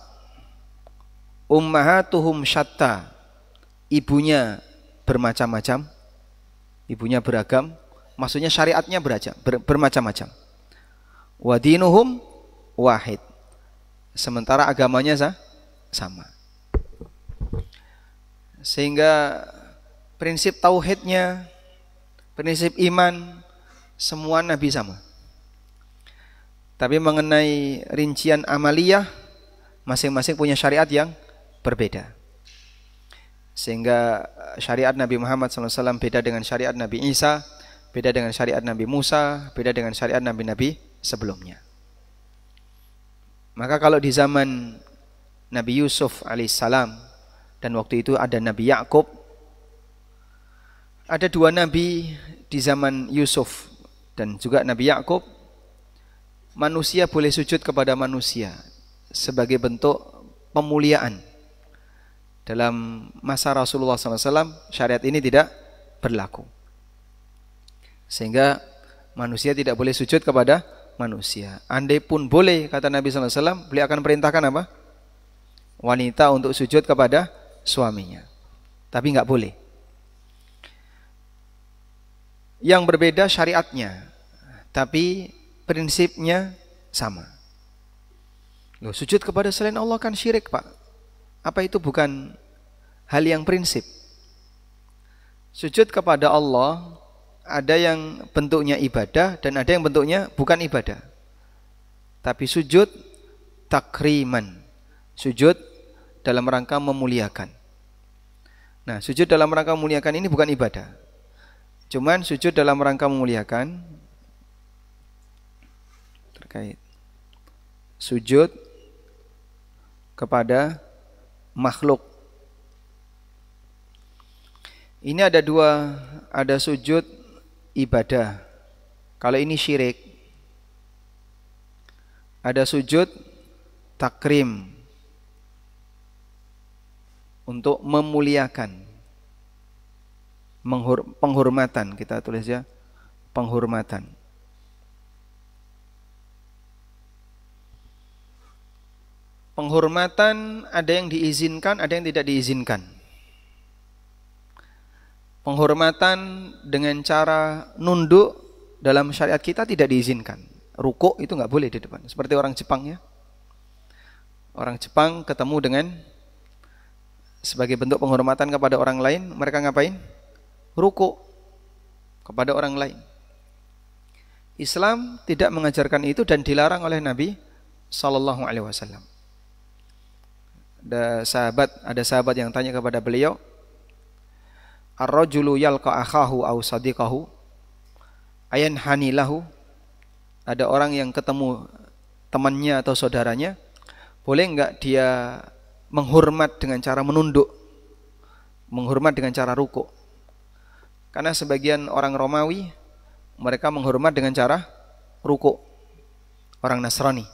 Ummahatuhum syatta. Ibunya bermacam-macam. Ibunya beragam. Maksudnya syariatnya bermacam-macam. Wa dinuhum wahid. Sementara agamanya sama. Sehingga prinsip tauhidnya, prinsip iman, semua nabi sama. Tapi mengenai rincian amaliyah, masing-masing punya syariat yang berbeda. Sehingga syariat Nabi Muhammad SAW beda dengan syariat Nabi Isa, beda dengan syariat Nabi Musa, beda dengan syariat nabi-nabi sebelumnya. Maka kalau di zaman Nabi Yusuf alaihissalam, dan waktu itu ada Nabi Yakub, ada dua nabi di zaman Yusuf dan juga Nabi Yakub, manusia boleh sujud kepada manusia sebagai bentuk pemuliaan. Dalam masa Rasulullah SAW, syariat ini tidak berlaku. Sehingga manusia tidak boleh sujud kepada manusia. Andai pun boleh, kata Nabi SAW, beliau akan perintahkan apa? Wanita untuk sujud kepada suaminya. Tapi enggak boleh. Yang berbeda syariatnya, tapi prinsipnya sama. Loh, sujud kepada selain Allah kan syirik, Pak. Apa itu bukan hal yang prinsip? Sujud kepada Allah ada yang bentuknya ibadah dan ada yang bentuknya bukan ibadah. Tapi sujud takriman. Sujud dalam rangka memuliakan. Nah, sujud dalam rangka memuliakan ini bukan ibadah. Cuman sujud dalam rangka memuliakan terkait sujud kepada makhluk. Ini ada dua, ada sujud ibadah. Kalau ini syirik. Ada sujud takrim untuk memuliakan, penghormatan, kita tulis ya, penghormatan. Penghormatan ada yang diizinkan, ada yang tidak diizinkan. Penghormatan dengan cara nunduk dalam syariat kita tidak diizinkan. Rukuk itu nggak boleh di depan. Seperti orang Jepang ya. Orang Jepang ketemu dengan, sebagai bentuk penghormatan kepada orang lain, mereka ngapain? Rukuk kepada orang lain. Islam tidak mengajarkan itu dan dilarang oleh Nabi Sallallahu Alaihi Wasallam. Ada sahabat yang tanya kepada beliau, ar-rajulu yalqa akhahu aw sadiqahu ayanhani lahu. Ada orang yang ketemu temannya atau saudaranya, boleh enggak dia menghormat dengan cara menunduk, menghormat dengan cara rukuk? Karena sebagian orang Romawi mereka menghormat dengan cara rukuk, orang Nasrani.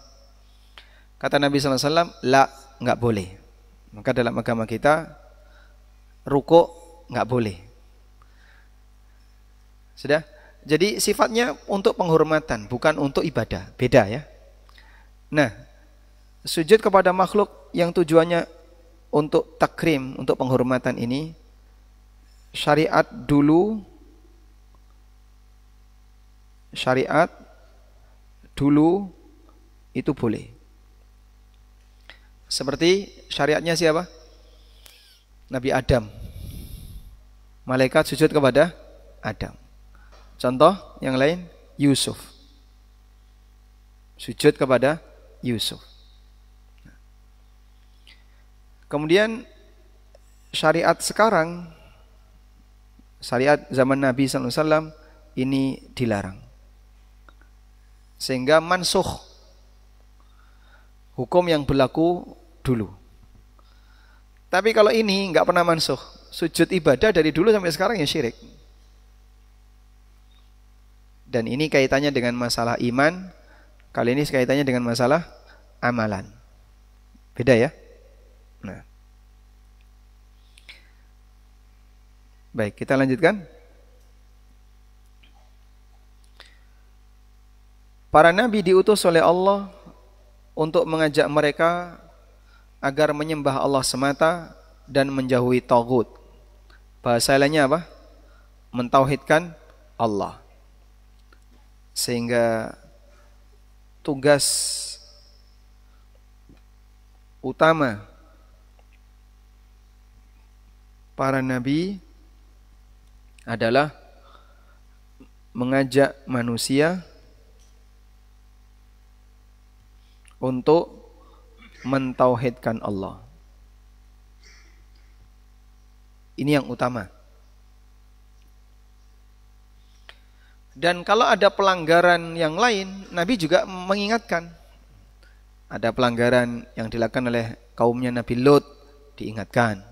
Kata Nabi SAW, la, enggak boleh. Maka dalam agama kita rukuk nggak boleh. Sudah? Jadi sifatnya untuk penghormatan, bukan untuk ibadah. Beda ya. Nah, sujud kepada makhluk yang tujuannya untuk takrim, untuk penghormatan ini, syariat dulu itu boleh. Seperti syariatnya siapa? Nabi Adam. Malaikat sujud kepada Adam. Contoh yang lain, Yusuf. Sujud kepada Yusuf. Kemudian syariat sekarang, syariat zaman Nabi SAW ini dilarang. Sehingga mansukh, hukum yang berlaku dulu. Tapi kalau ini nggak pernah mansukh, sujud ibadah dari dulu sampai sekarang ya syirik. Dan ini kaitannya dengan masalah iman, kali ini kaitannya dengan masalah amalan. Beda ya? Nah. Baik, kita lanjutkan. Para nabi diutus oleh Allah untuk mengajak mereka agar menyembah Allah semata dan menjauhi taghut. Bahasa lainnya apa? Mentauhidkan Allah. Sehingga tugas utama para nabi adalah mengajak manusia untuk mentauhidkan Allah. Ini yang utama. Dan kalau ada pelanggaran yang lain, Nabi juga mengingatkan. Ada pelanggaran yang dilakukan oleh kaumnya Nabi Lut, diingatkan.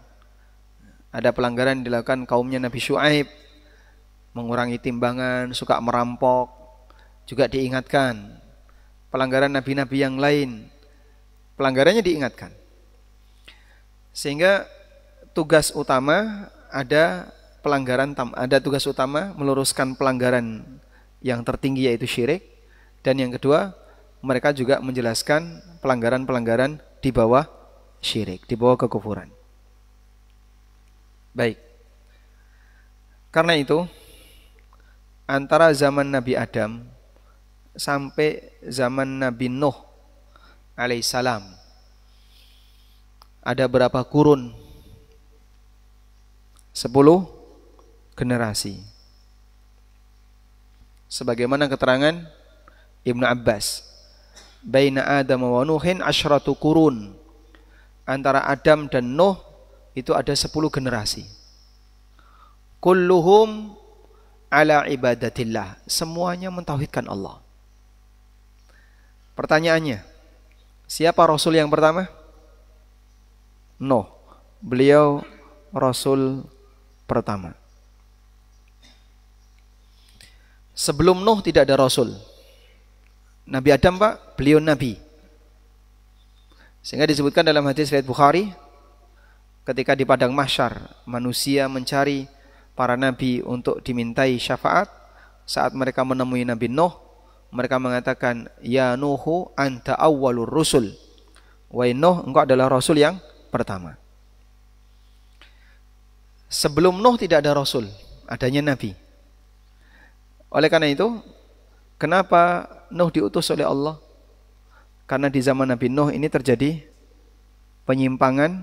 Ada pelanggaran yang dilakukan kaumnya Nabi Syuaib, mengurangi timbangan, suka merampok, juga diingatkan. Pelanggaran nabi-nabi yang lain, pelanggarannya diingatkan. Sehingga tugas utama ada pelanggaran, ada tugas utama meluruskan pelanggaran yang tertinggi yaitu syirik, dan yang kedua mereka juga menjelaskan pelanggaran-pelanggaran di bawah syirik, di bawah kekufuran. Baik. Karena itu antara zaman Nabi Adam sampai zaman Nabi Nuh alaihissalam ada berapa kurun? 10 generasi. Sebagaimana keterangan Ibnu Abbas, baina Adam wa Nuhin asyratu qurun. Antara Adam dan Nuh itu ada 10 generasi. Kulluhum ala ibadatillah. Semuanya mentauhidkan Allah. Pertanyaannya, siapa Rasul yang pertama? Nuh. Beliau Rasul pertama. Sebelum Nuh tidak ada Rasul. Nabi Adam Pak, beliau Nabi. Sehingga disebutkan dalam hadis riwayat Bukhari, ketika di padang mahsyar manusia mencari para nabi untuk dimintai syafaat, saat mereka menemui Nabi Nuh, mereka mengatakan, ya Nuhu anta awwalur rusul. Wahai Nuh, engkau adalah Rasul yang pertama. Sebelum Nuh tidak ada Rasul, adanya Nabi. Oleh karena itu, kenapa Nuh diutus oleh Allah? Karena di zaman Nabi Nuh ini terjadi penyimpangan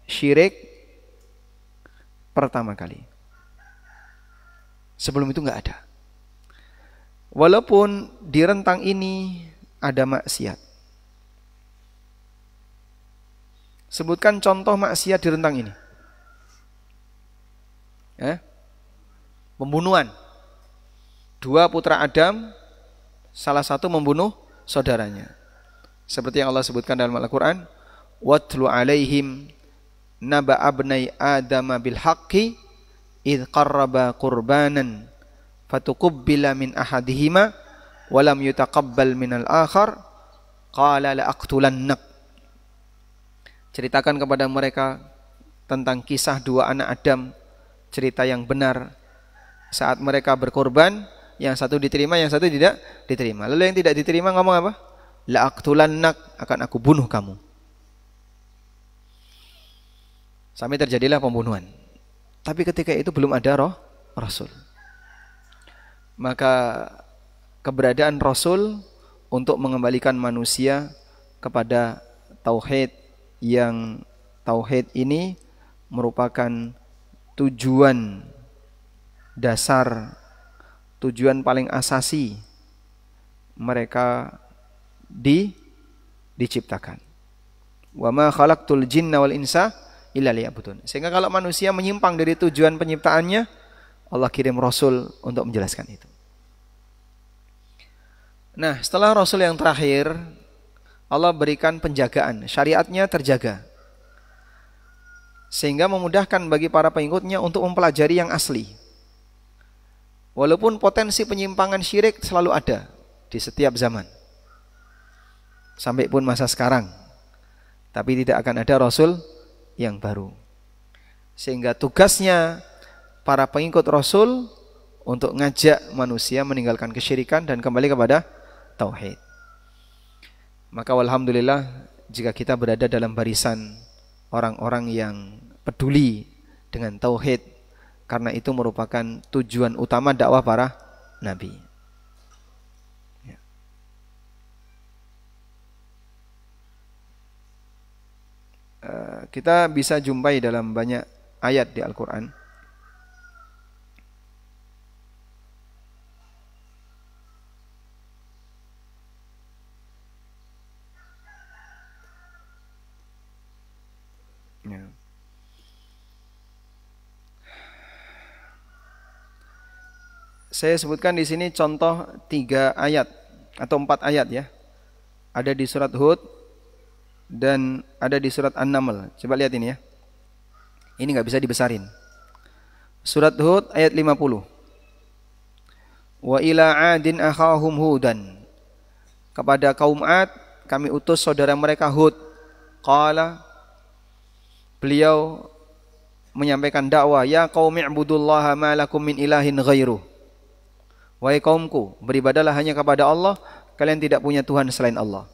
syirik pertama kali. Sebelum itu enggak ada. Walaupun di rentang ini ada maksiat. Sebutkan contoh maksiat di rentang ini. Pembunuhan. 2 putra Adam, salah satu membunuh saudaranya. Seperti yang Allah sebutkan dalam Al-Quran, watlu alaihim naba abnai adama bil haqqi idh qarraba qurbanan fatuqubbila min ahadihima walam yutaqabbal minal akhar qala la aqtulannak. Ceritakan kepada mereka tentang kisah 2 anak Adam, cerita yang benar. Saat mereka berkorban, yang satu diterima, yang satu tidak diterima. Lalu yang tidak diterima ngomong apa? La aqtulannak, akan aku bunuh kamu. Sampai terjadilah pembunuhan. Tapi ketika itu belum ada Rasul. Maka keberadaan Rasul untuk mengembalikan manusia kepada tauhid, yang tauhid ini merupakan tujuan dasar, tujuan paling asasi mereka diciptakan. Wa ma khalaqtul jinna wal insa illa liya'budun. Sehingga kalau manusia menyimpang dari tujuan penciptaannya, Allah kirim Rasul untuk menjelaskan itu. Nah, setelah Rasul yang terakhir, Allah berikan penjagaan, syariatnya terjaga. Sehingga memudahkan bagi para pengikutnya untuk mempelajari yang asli. Walaupun potensi penyimpangan syirik selalu ada di setiap zaman. Sampai pun masa sekarang. Tapi tidak akan ada Rasul yang baru. Sehingga tugasnya para pengikut Rasul untuk ngajak manusia meninggalkan kesyirikan dan kembali kepada tauhid. Maka alhamdulillah jika kita berada dalam barisan orang-orang yang peduli dengan tauhid, karena itu merupakan tujuan utama dakwah para nabi. Kita bisa jumpai dalam banyak ayat di Al-Quran. Saya sebutkan di sini contoh 3 ayat atau 4 ayat ya. Ada di surat Hud dan ada di surat An-Naml. Coba lihat ini ya. Ini nggak bisa dibesarin. Surat Hud ayat 50. Wa ila 'adin akhahum Hudan. Kepada kaum Ad kami utus saudara mereka Hud. Qala, beliau menyampaikan dakwah, ya qaumi ibudullaha ma lakum min ilahin ghairuh. Wahai kaumku, beribadalah hanya kepada Allah, kalian tidak punya Tuhan selain Allah.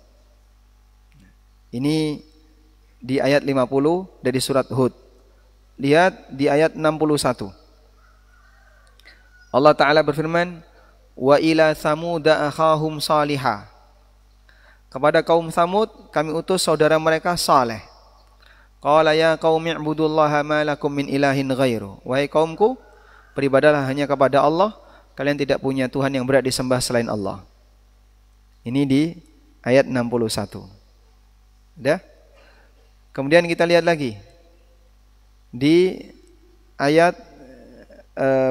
Ini di ayat 50 dari surat Hud. Lihat di ayat 61. Allah Ta'ala berfirman, wa ila thamuda akhahum salihah. Kepada kaum Thamud kami utus saudara mereka Saleh. Qala ya qaumi ibudullaha ma lakum min ilahin ghairuh. Wahai kaumku, beribadalah hanya kepada Allah, kalian tidak punya Tuhan yang berhak disembah selain Allah. Ini di ayat 61. Udah? Kemudian kita lihat lagi di ayat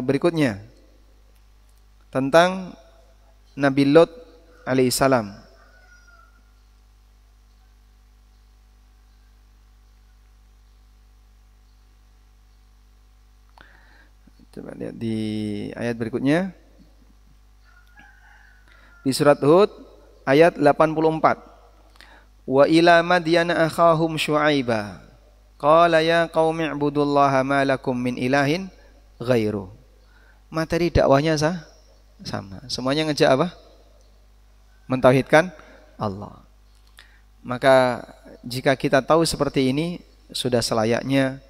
berikutnya tentang Nabi Lot alaihissalam. Coba lihat di ayat berikutnya. Di surat Hud ayat 84. Wa ila madyana akhahum syu'aiba qala ya qaumi ibudullaha ma lakum min ilahin ghairu. Materi dakwahnya sama. Semuanya ngejak apa? Mentauhidkan Allah. Maka jika kita tahu seperti ini, sudah selayaknya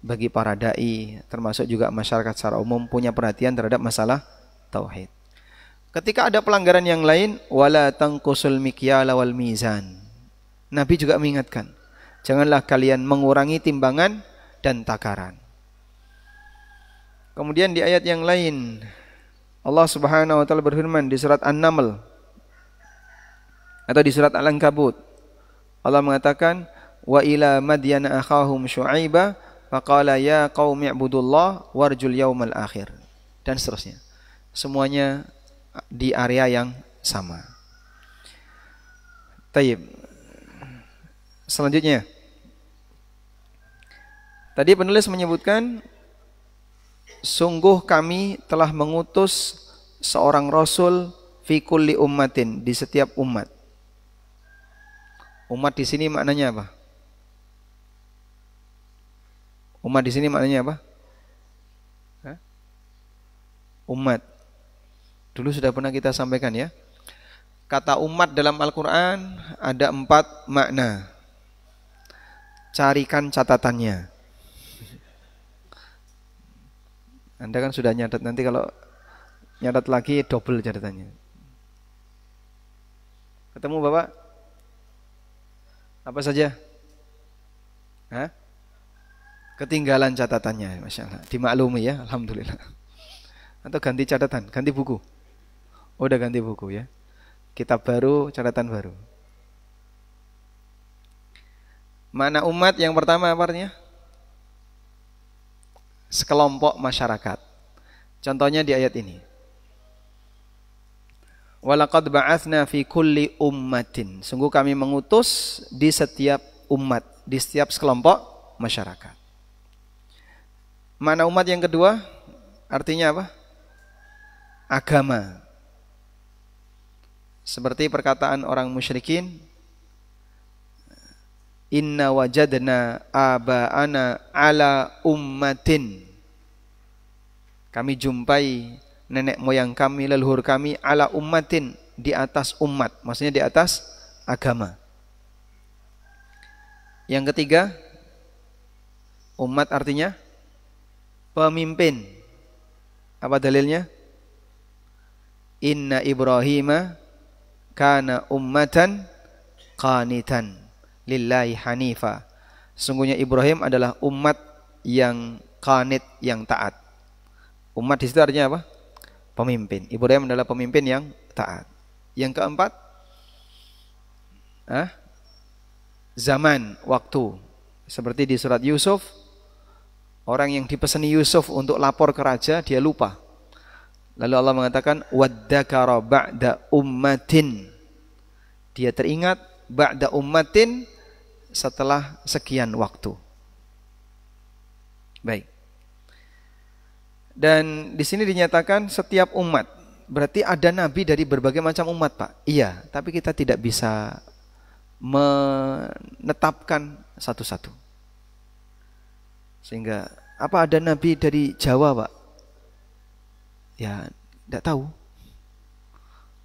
bagi para dai, termasuk juga masyarakat secara umum, punya perhatian terhadap masalah tauhid. Ketika ada pelanggaran yang lain, wala tanqusul mikyala wal mizan. Nabi juga mengingatkan, janganlah kalian mengurangi timbangan dan takaran. Kemudian di ayat yang lain, Allah Subhanahu wa taala berfirman di surat An-Naml atau di surat Al-Ankabut. Allah mengatakan, wa ila madyana akhahum syu'aiba faqala ya qaumi ibudullah warjul yaumal akhir, dan seterusnya. Semuanya di area yang sama. Taib. Selanjutnya, tadi penulis menyebutkan, sungguh kami telah mengutus seorang rasul fi kulli ummatin, di setiap umat. Umat di sini maknanya apa? Umat di sini maknanya apa? Hah? Umat. Dulu sudah pernah kita sampaikan ya. Kata umat dalam Al-Quran ada 4 makna. Carikan catatannya. Anda kan sudah nyatat, nanti kalau nyatat lagi double catatannya. Ketemu Bapak? Apa saja? Hah? Ketinggalan catatannya, Masya Allah. Dimaklumi ya, Alhamdulillah. Atau ganti catatan, ganti buku. Oh, udah ganti buku ya. Kitab baru, catatan baru. Makna umat yang pertama apa artinya? Sekelompok masyarakat. Contohnya di ayat ini. Walaqad ba'atsna fi kulli ummatin. Sungguh kami mengutus di setiap umat, di setiap sekelompok masyarakat. Makna umat yang kedua artinya apa? Agama. Seperti perkataan orang musyrikin, inna wajadna aba'ana ala ummatin. Kami jumpai nenek moyang kami, leluhur kami ala ummatin, di atas umat, maksudnya di atas agama. Yang ketiga, umat artinya pemimpin. Apa dalilnya? Inna Ibrahima kana ummatan qanitan lillahi hanifa. Sungguhnya Ibrahim adalah umat yang qanit, yang taat. Umat di situ artinya apa? Pemimpin. Ibrahim adalah pemimpin yang taat. Yang keempat, zaman, waktu. Seperti di surat Yusuf, orang yang dipesani Yusuf untuk lapor ke raja, dia lupa. Lalu Allah mengatakan, waddakara ba'da ummatin. Dia teringat ba'da ummatin, setelah sekian waktu. Baik. Dan di sini dinyatakan setiap umat. Berarti ada nabi dari berbagai macam umat, Pak. Iya, tapi kita tidak bisa menetapkan satu-satu. Sehingga apa ada nabi dari Jawa, Pak? Ya, tidak tahu.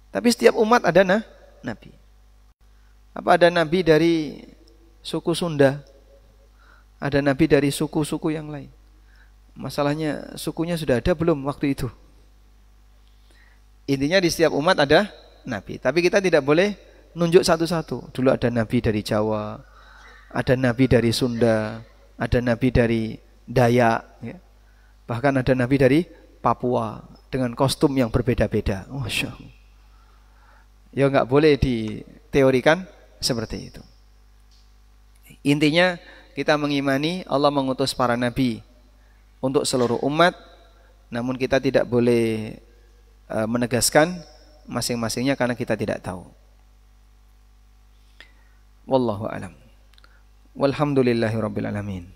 Tapi setiap umat ada nabi. Apa ada nabi dari suku Sunda? Ada nabi dari suku-suku yang lain? Masalahnya sukunya sudah ada belum waktu itu? Intinya di setiap umat ada nabi. Tapi kita tidak boleh nunjuk satu-satu. Dulu ada nabi dari Jawa, ada nabi dari Sunda, ada nabi dari Dayak, ya. Bahkan ada nabi dari Papua dengan kostum yang berbeda-beda. Masya Allah. Ya nggak boleh diteorikan seperti itu. Intinya kita mengimani Allah mengutus para nabi untuk seluruh umat, namun kita tidak boleh menegaskan masing-masingnya karena kita tidak tahu. Wallahu a'lam. Walhamdulillahirabbil alamin.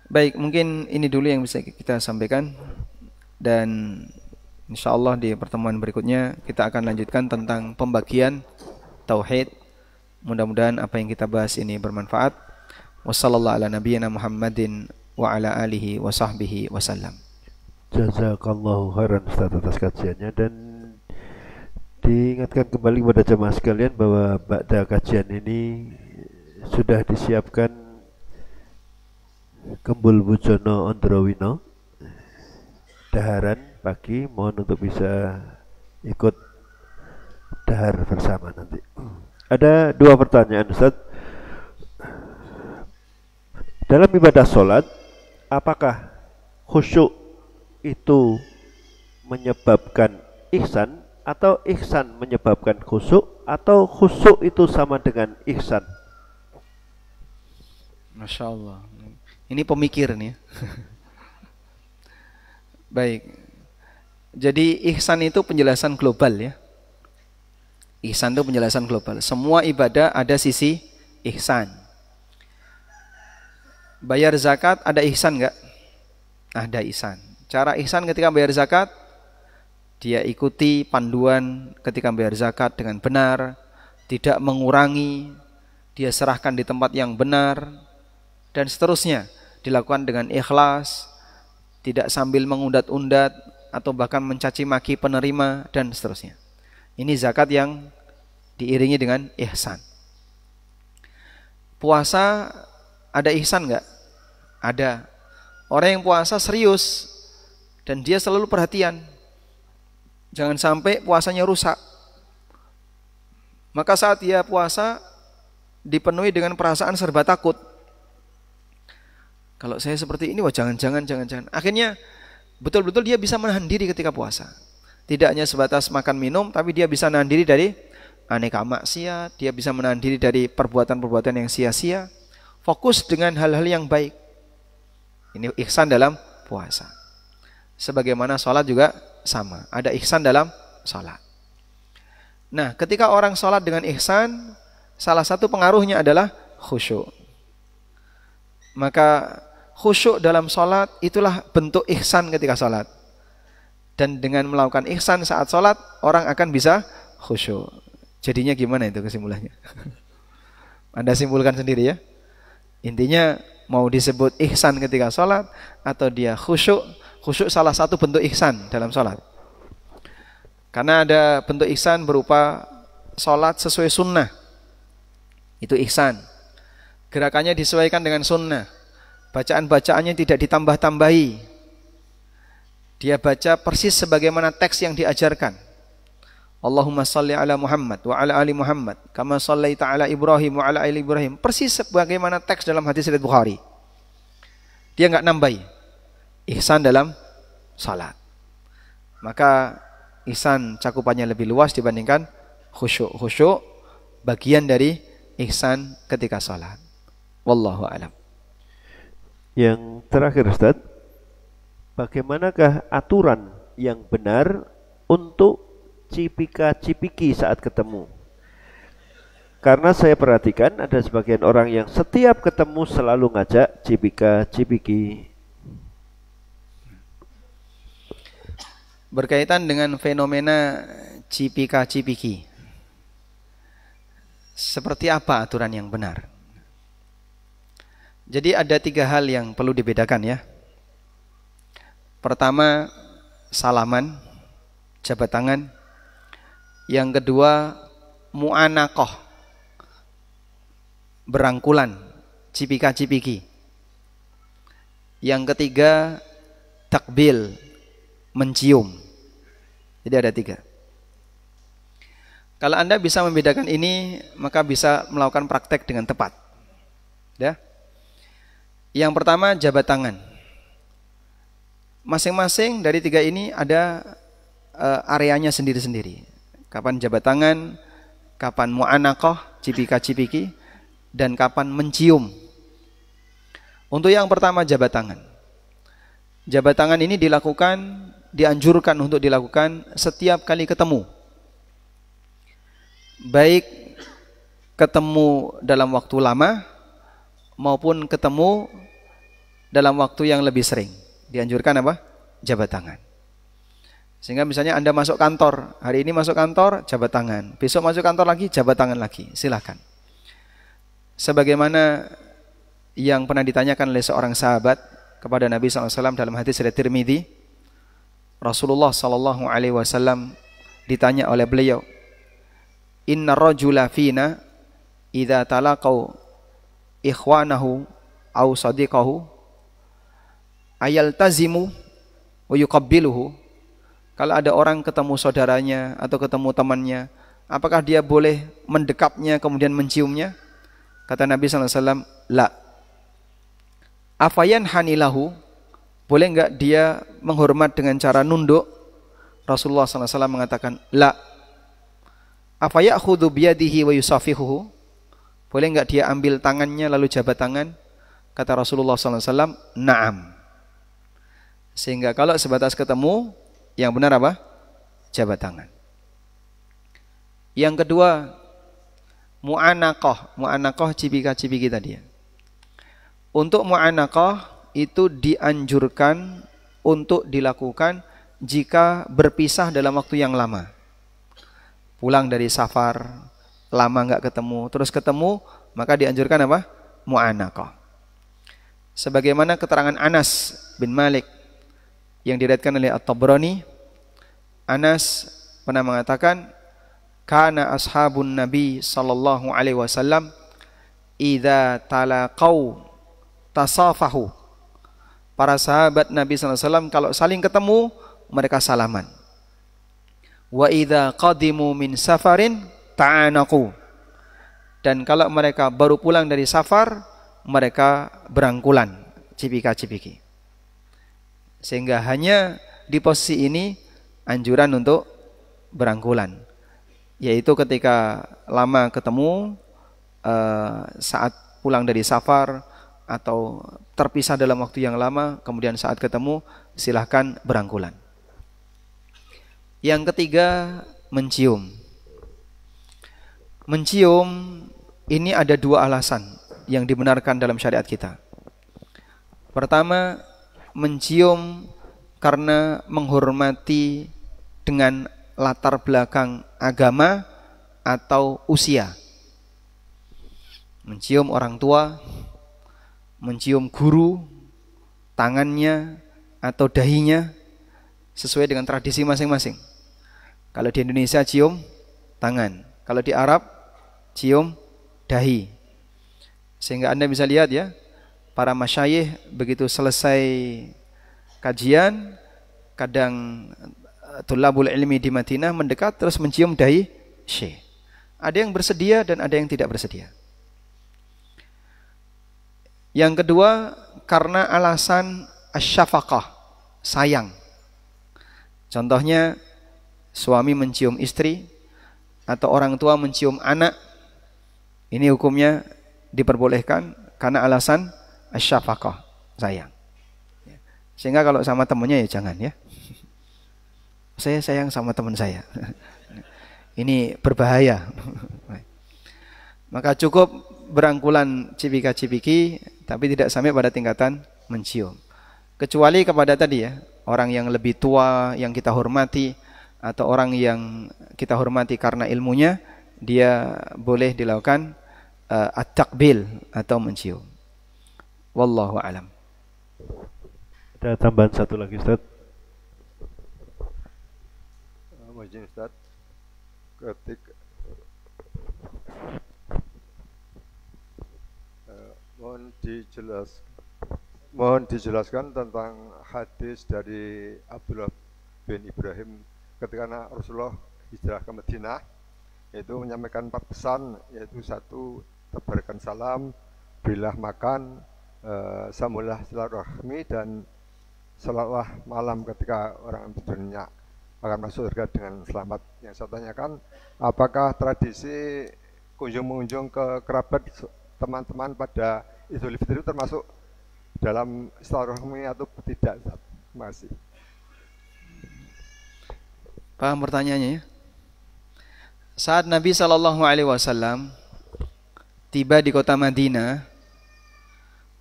Baik, mungkin ini dulu yang bisa kita sampaikan, dan insyaallah di pertemuan berikutnya kita akan lanjutkan tentang pembagian tauhid. Mudah-mudahan apa yang kita bahas ini bermanfaat. Wassallallahu ala nabiyyina Muhammadin wa ala alihi wa sahbihi wasallam. Jazakallahu khairan Ustaz atas kajiannya, dan diingatkan kembali kepada jemaah sekalian bahwa ba'da kajian ini sudah disiapkan Kembul Bujono Ondrowino daharan pagi, mohon untuk bisa ikut dahar bersama nanti. Ada 2 pertanyaan Ustaz. Dalam ibadah sholat, apakah khusyuk itu menyebabkan ihsan, atau ihsan menyebabkan khusyuk, atau khusyuk itu sama dengan ihsan? Masya Allah. Ini pemikir nih. Baik. Jadi ihsan itu penjelasan global ya. Ihsan itu penjelasan global. Semua ibadah ada sisi ihsan. Bayar zakat ada ihsan enggak? Ada ihsan. Cara ihsan ketika bayar zakat, dia ikuti panduan ketika bayar zakat dengan benar, tidak mengurangi, dia serahkan di tempat yang benar, dan seterusnya. Dilakukan dengan ikhlas, tidak sambil mengundat-undat atau bahkan mencaci maki penerima, dan seterusnya. Ini zakat yang diiringi dengan ihsan. Puasa ada ihsan enggak? Ada. Orang yang puasa serius dan dia selalu perhatian. Jangan sampai puasanya rusak. Maka saat dia puasa dipenuhi dengan perasaan serba takut. Kalau saya seperti ini, wah jangan. Akhirnya betul-betul dia bisa menahan diri ketika puasa. Tidak hanya sebatas makan minum, tapi dia bisa menahan diri dari aneka maksiat, dia bisa menahan diri dari perbuatan-perbuatan yang sia-sia. Fokus dengan hal-hal yang baik. Ini ihsan dalam puasa. Sebagaimana sholat juga sama, ada ihsan dalam sholat. Nah, ketika orang sholat dengan ihsan, salah satu pengaruhnya adalah khusyuk. Maka khusyuk dalam sholat itulah bentuk ihsan ketika sholat. Dan dengan melakukan ihsan saat sholat, orang akan bisa khusyuk. Jadinya gimana itu kesimpulannya? Anda simpulkan sendiri ya. Intinya mau disebut ihsan ketika sholat atau dia khusyuk. Khusyuk salah satu bentuk ihsan dalam sholat. Karena ada bentuk ihsan berupa sholat sesuai sunnah. Itu ihsan. Gerakannya disesuaikan dengan sunnah. Bacaan-bacaannya tidak ditambah-tambahi. Dia baca persis sebagaimana teks yang diajarkan. Allahumma salli ala Muhammad wa ala ali Muhammad kama sallaita ala Ibrahim wa ala ali Ibrahim. Persis sebagaimana teks dalam hadis riwayat Bukhari. Dia enggak nambahi. Ihsan dalam salat. Maka ihsan cakupannya lebih luas dibandingkan khusyuk. Khusyuk bagian dari ihsan ketika salat. Wallahu a'lam. Yang terakhir Ustaz, bagaimanakah aturan yang benar untuk cipika-cipiki saat ketemu? Karena saya perhatikan ada sebagian orang yang setiap ketemu selalu ngajak cipika-cipiki. Berkaitan dengan fenomena cipika-cipiki, seperti apa aturan yang benar? Jadi ada 3 hal yang perlu dibedakan ya. Pertama, salaman, jabat tangan. Yang kedua, mu'anaqah, berangkulan, cipika-cipiki. Yang ketiga, takbil, mencium. Jadi ada 3. Kalau Anda bisa membedakan ini, maka bisa melakukan praktek dengan tepat. Ya. Yang pertama, jabat tangan. Masing-masing dari 3 ini ada areanya sendiri-sendiri. Kapan jabat tangan, kapan mu'anaqah, cipika-cipiki, dan kapan mencium. Untuk yang pertama jabat tangan. Jabat tangan ini dianjurkan untuk dilakukan setiap kali ketemu. Baik ketemu dalam waktu lama maupun ketemu dalam waktu yang lebih sering. Dianjurkan apa? Jabat tangan. Sehingga misalnya Anda masuk kantor, hari ini masuk kantor, jabat tangan. Besok masuk kantor lagi, jabat tangan lagi. Silakan. Sebagaimana yang pernah ditanyakan oleh seorang sahabat kepada Nabi SAW dalam hadis riwayat Tirmidzi, Rasulullah SAW ditanya oleh beliau, Inna rajula fina idza talaqau ikhwanahu au sadiqahu ayaltazimu wa yuqabbiluhu. Kalau ada orang ketemu saudaranya atau ketemu temannya, apakah dia boleh mendekapnya kemudian menciumnya? Kata Nabi SAW, la. Afayan hanilahu, boleh enggak dia menghormat dengan cara nunduk? Rasulullah SAW mengatakan, la. Afayakhudhu biyadihi wa yusafihuhu, boleh enggak dia ambil tangannya lalu jabat tangan? Kata Rasulullah SAW, na'am. Sehingga kalau sebatas ketemu, yang benar apa? Jabat tangan. Yang kedua, mu'anaqah. Mu'anaqah cipika-cipiki tadi ya. Untuk mu'anaqah itu dianjurkan untuk dilakukan jika berpisah dalam waktu yang lama. Pulang dari safar, lama enggak ketemu, terus ketemu, maka dianjurkan apa? Mu'anaqah. Sebagaimana keterangan Anas bin Malik yang diriwayatkan oleh At-Tabrani, Anas pernah mengatakan, kana ashabun Nabi sallallahu alaihi wasallam idza talaqau tasafahu. Para sahabat Nabi sallallahu alaihi wasallam kalau saling ketemu mereka salaman. Wa idza qadimu min safarin ta'anaqu. Dan kalau mereka baru pulang dari safar, mereka berangkulan, cipika-cipiki. Sehingga hanya di posisi ini anjuran untuk berangkulan, yaitu ketika lama ketemu, saat pulang dari safar atau terpisah dalam waktu yang lama, kemudian saat ketemu silahkan berangkulan. Yang ketiga, mencium. Mencium ini ada dua alasan yang dibenarkan dalam syariat kita. Pertama, mencium karena menghormati dengan latar belakang agama atau usia. Mencium orang tua, mencium guru, tangannya atau dahinya sesuai dengan tradisi masing-masing. Kalau di Indonesia cium tangan, kalau di Arab cium dahi. Sehingga Anda bisa lihat ya, para masyayikh begitu selesai kajian, kadang tulabul ilmi di Madinah mendekat terus mencium dahi syekh. Ada yang bersedia dan ada yang tidak bersedia. Yang kedua, karena alasan asyafaqah, sayang. Contohnya, suami mencium istri atau orang tua mencium anak. Ini hukumnya diperbolehkan karena alasan asyafaqah, sayang. Sehingga kalau sama temannya ya jangan ya. Saya sayang sama teman saya. Ini berbahaya. Maka cukup berangkulan cipika-cipiki, tapi tidak sampai pada tingkatan mencium. Kecuali kepada tadi ya, orang yang lebih tua yang kita hormati atau orang yang kita hormati karena ilmunya, dia boleh dilakukan at-taqbil atau mencium. Wallahu a'lam. Ada tambahan satu lagi, Ustaz. Izin Ustaz, ketika mohon dijelaskan tentang hadis dari Abdullah bin Ibrahim ketika Rasulullah hijrah ke Madinah, yaitu menyampaikan 4 pesan, yaitu 1, tebarkan salam, berilah makan, sambutlah silaturahmi, dan salatlah malam ketika orang tidurnya akan masuk surga dengan selamat. Yang saya tanyakan, apakah tradisi kunjung-mengunjung ke kerabat teman-teman pada Idul Fitri termasuk dalam silaturahmi atau tidak, Ustaz? Terima kasih. Paham pertanyaannya ya? Saat Nabi SAW tiba di kota Madinah,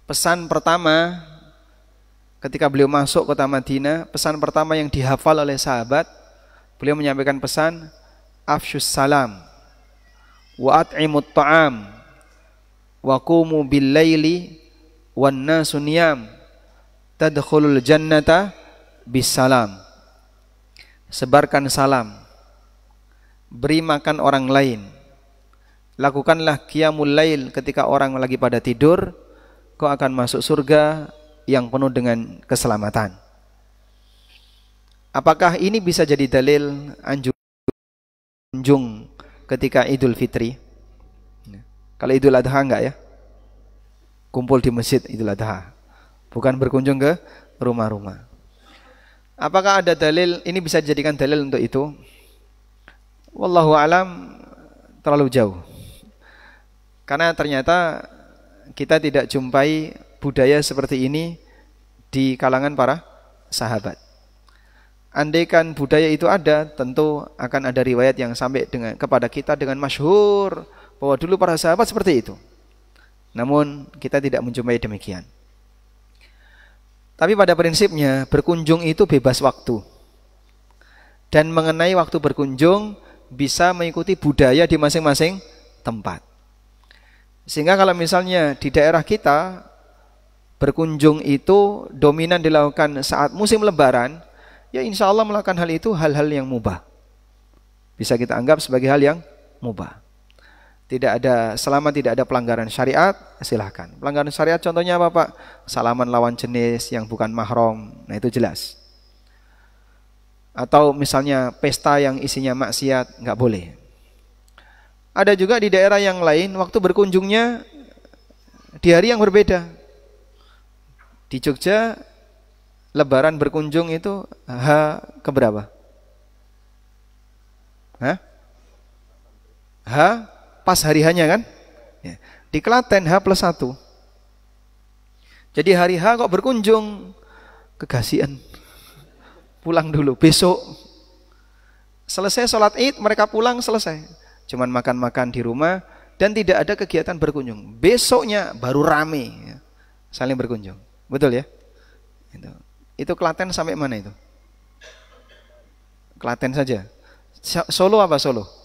pesan pertama ketika beliau masuk kota Madinah, pesan pertama yang dihafal oleh sahabat, beliau menyampaikan pesan afsyus salam wa at'imut ta'am wa qumu bil laili wan nasu niyam tadkhulul jannata bis salam. Sebarkan salam, beri makan orang lain, lakukanlah qiyamul lail ketika orang lagi pada tidur, kau akan masuk surga yang penuh dengan keselamatan. Apakah ini bisa jadi dalil anjung ketika Idul Fitri? Kalau Idul Adha enggak ya? Kumpul di masjid Idul Adha, bukan berkunjung ke rumah-rumah. Apakah ada dalil, ini bisa dijadikan dalil untuk itu? Wallahu alam, terlalu jauh. Karena ternyata kita tidak jumpai budaya seperti ini di kalangan para sahabat. Andaikan budaya itu ada, tentu akan ada riwayat yang sampai kepada kita dengan masyhur bahwa dulu para sahabat seperti itu. Namun kita tidak menjumpai demikian. Tapi pada prinsipnya berkunjung itu bebas waktu. Dan mengenai waktu berkunjung bisa mengikuti budaya di masing-masing tempat. Sehingga kalau misalnya di daerah kita berkunjung itu dominan dilakukan saat musim lebaran, ya insya Allah melakukan hal itu hal-hal yang mubah. Bisa kita anggap sebagai hal yang mubah. Selama tidak ada pelanggaran syariat, silahkan. Pelanggaran syariat contohnya apa Pak? Salaman lawan jenis yang bukan mahram, nah itu jelas. Atau misalnya pesta yang isinya maksiat, nggak boleh. Ada juga di daerah yang lain, waktu berkunjungnya di hari yang berbeda. Di Jogja, lebaran berkunjung itu H keberapa? H pas hari hanya kan? Ya. Di Klaten H+1. Jadi hari H kok berkunjung, kegasian. Pulang dulu, besok. Selesai sholat Id, mereka pulang selesai. Cuman makan-makan di rumah dan tidak ada kegiatan berkunjung. Besoknya baru rame, ya. Saling berkunjung. Betul ya? Itu Klaten sampai mana itu? Klaten saja. Solo apa Solo?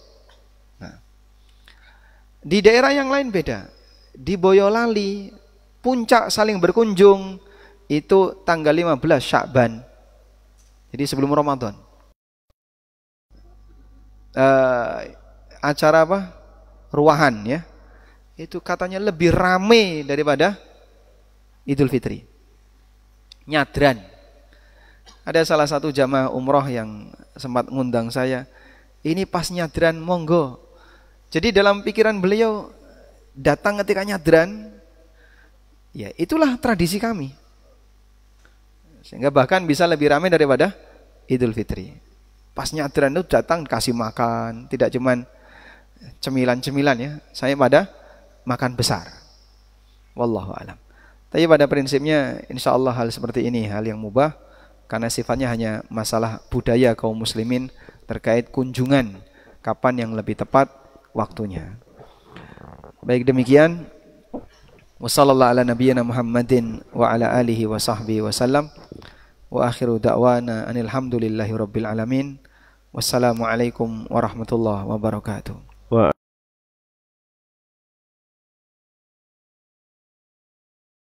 Di daerah yang lain beda. Di Boyolali, puncak saling berkunjung itu tanggal 15 Sya'ban. Jadi sebelum Ramadan. Acara apa? Ruahan ya. Itu katanya lebih ramai daripada Idul Fitri. Nyadran. Ada salah satu jamaah umroh yang sempat ngundang saya. Ini pas nyadran, monggo. Jadi dalam pikiran beliau datang ketika nyadran, ya itulah tradisi kami. Sehingga bahkan bisa lebih ramai daripada Idul Fitri. Pas nyadran itu datang kasih makan, tidak cuman cemilan-cemilan ya, saya pada makan besar. Wallahu alam. Tapi pada prinsipnya insya Allah hal seperti ini hal yang mubah karena sifatnya hanya masalah budaya kaum muslimin terkait kunjungan kapan yang lebih tepat waktunya. Baik demikian. Wassallallahu ala nabiyyina Muhammadin wa ala alihi wa sahbihi wasallam. Wa akhiru da'wana anil hamdulillahi rabbil alamin. Wassalamualaikum warahmatullahi wabarakatuh.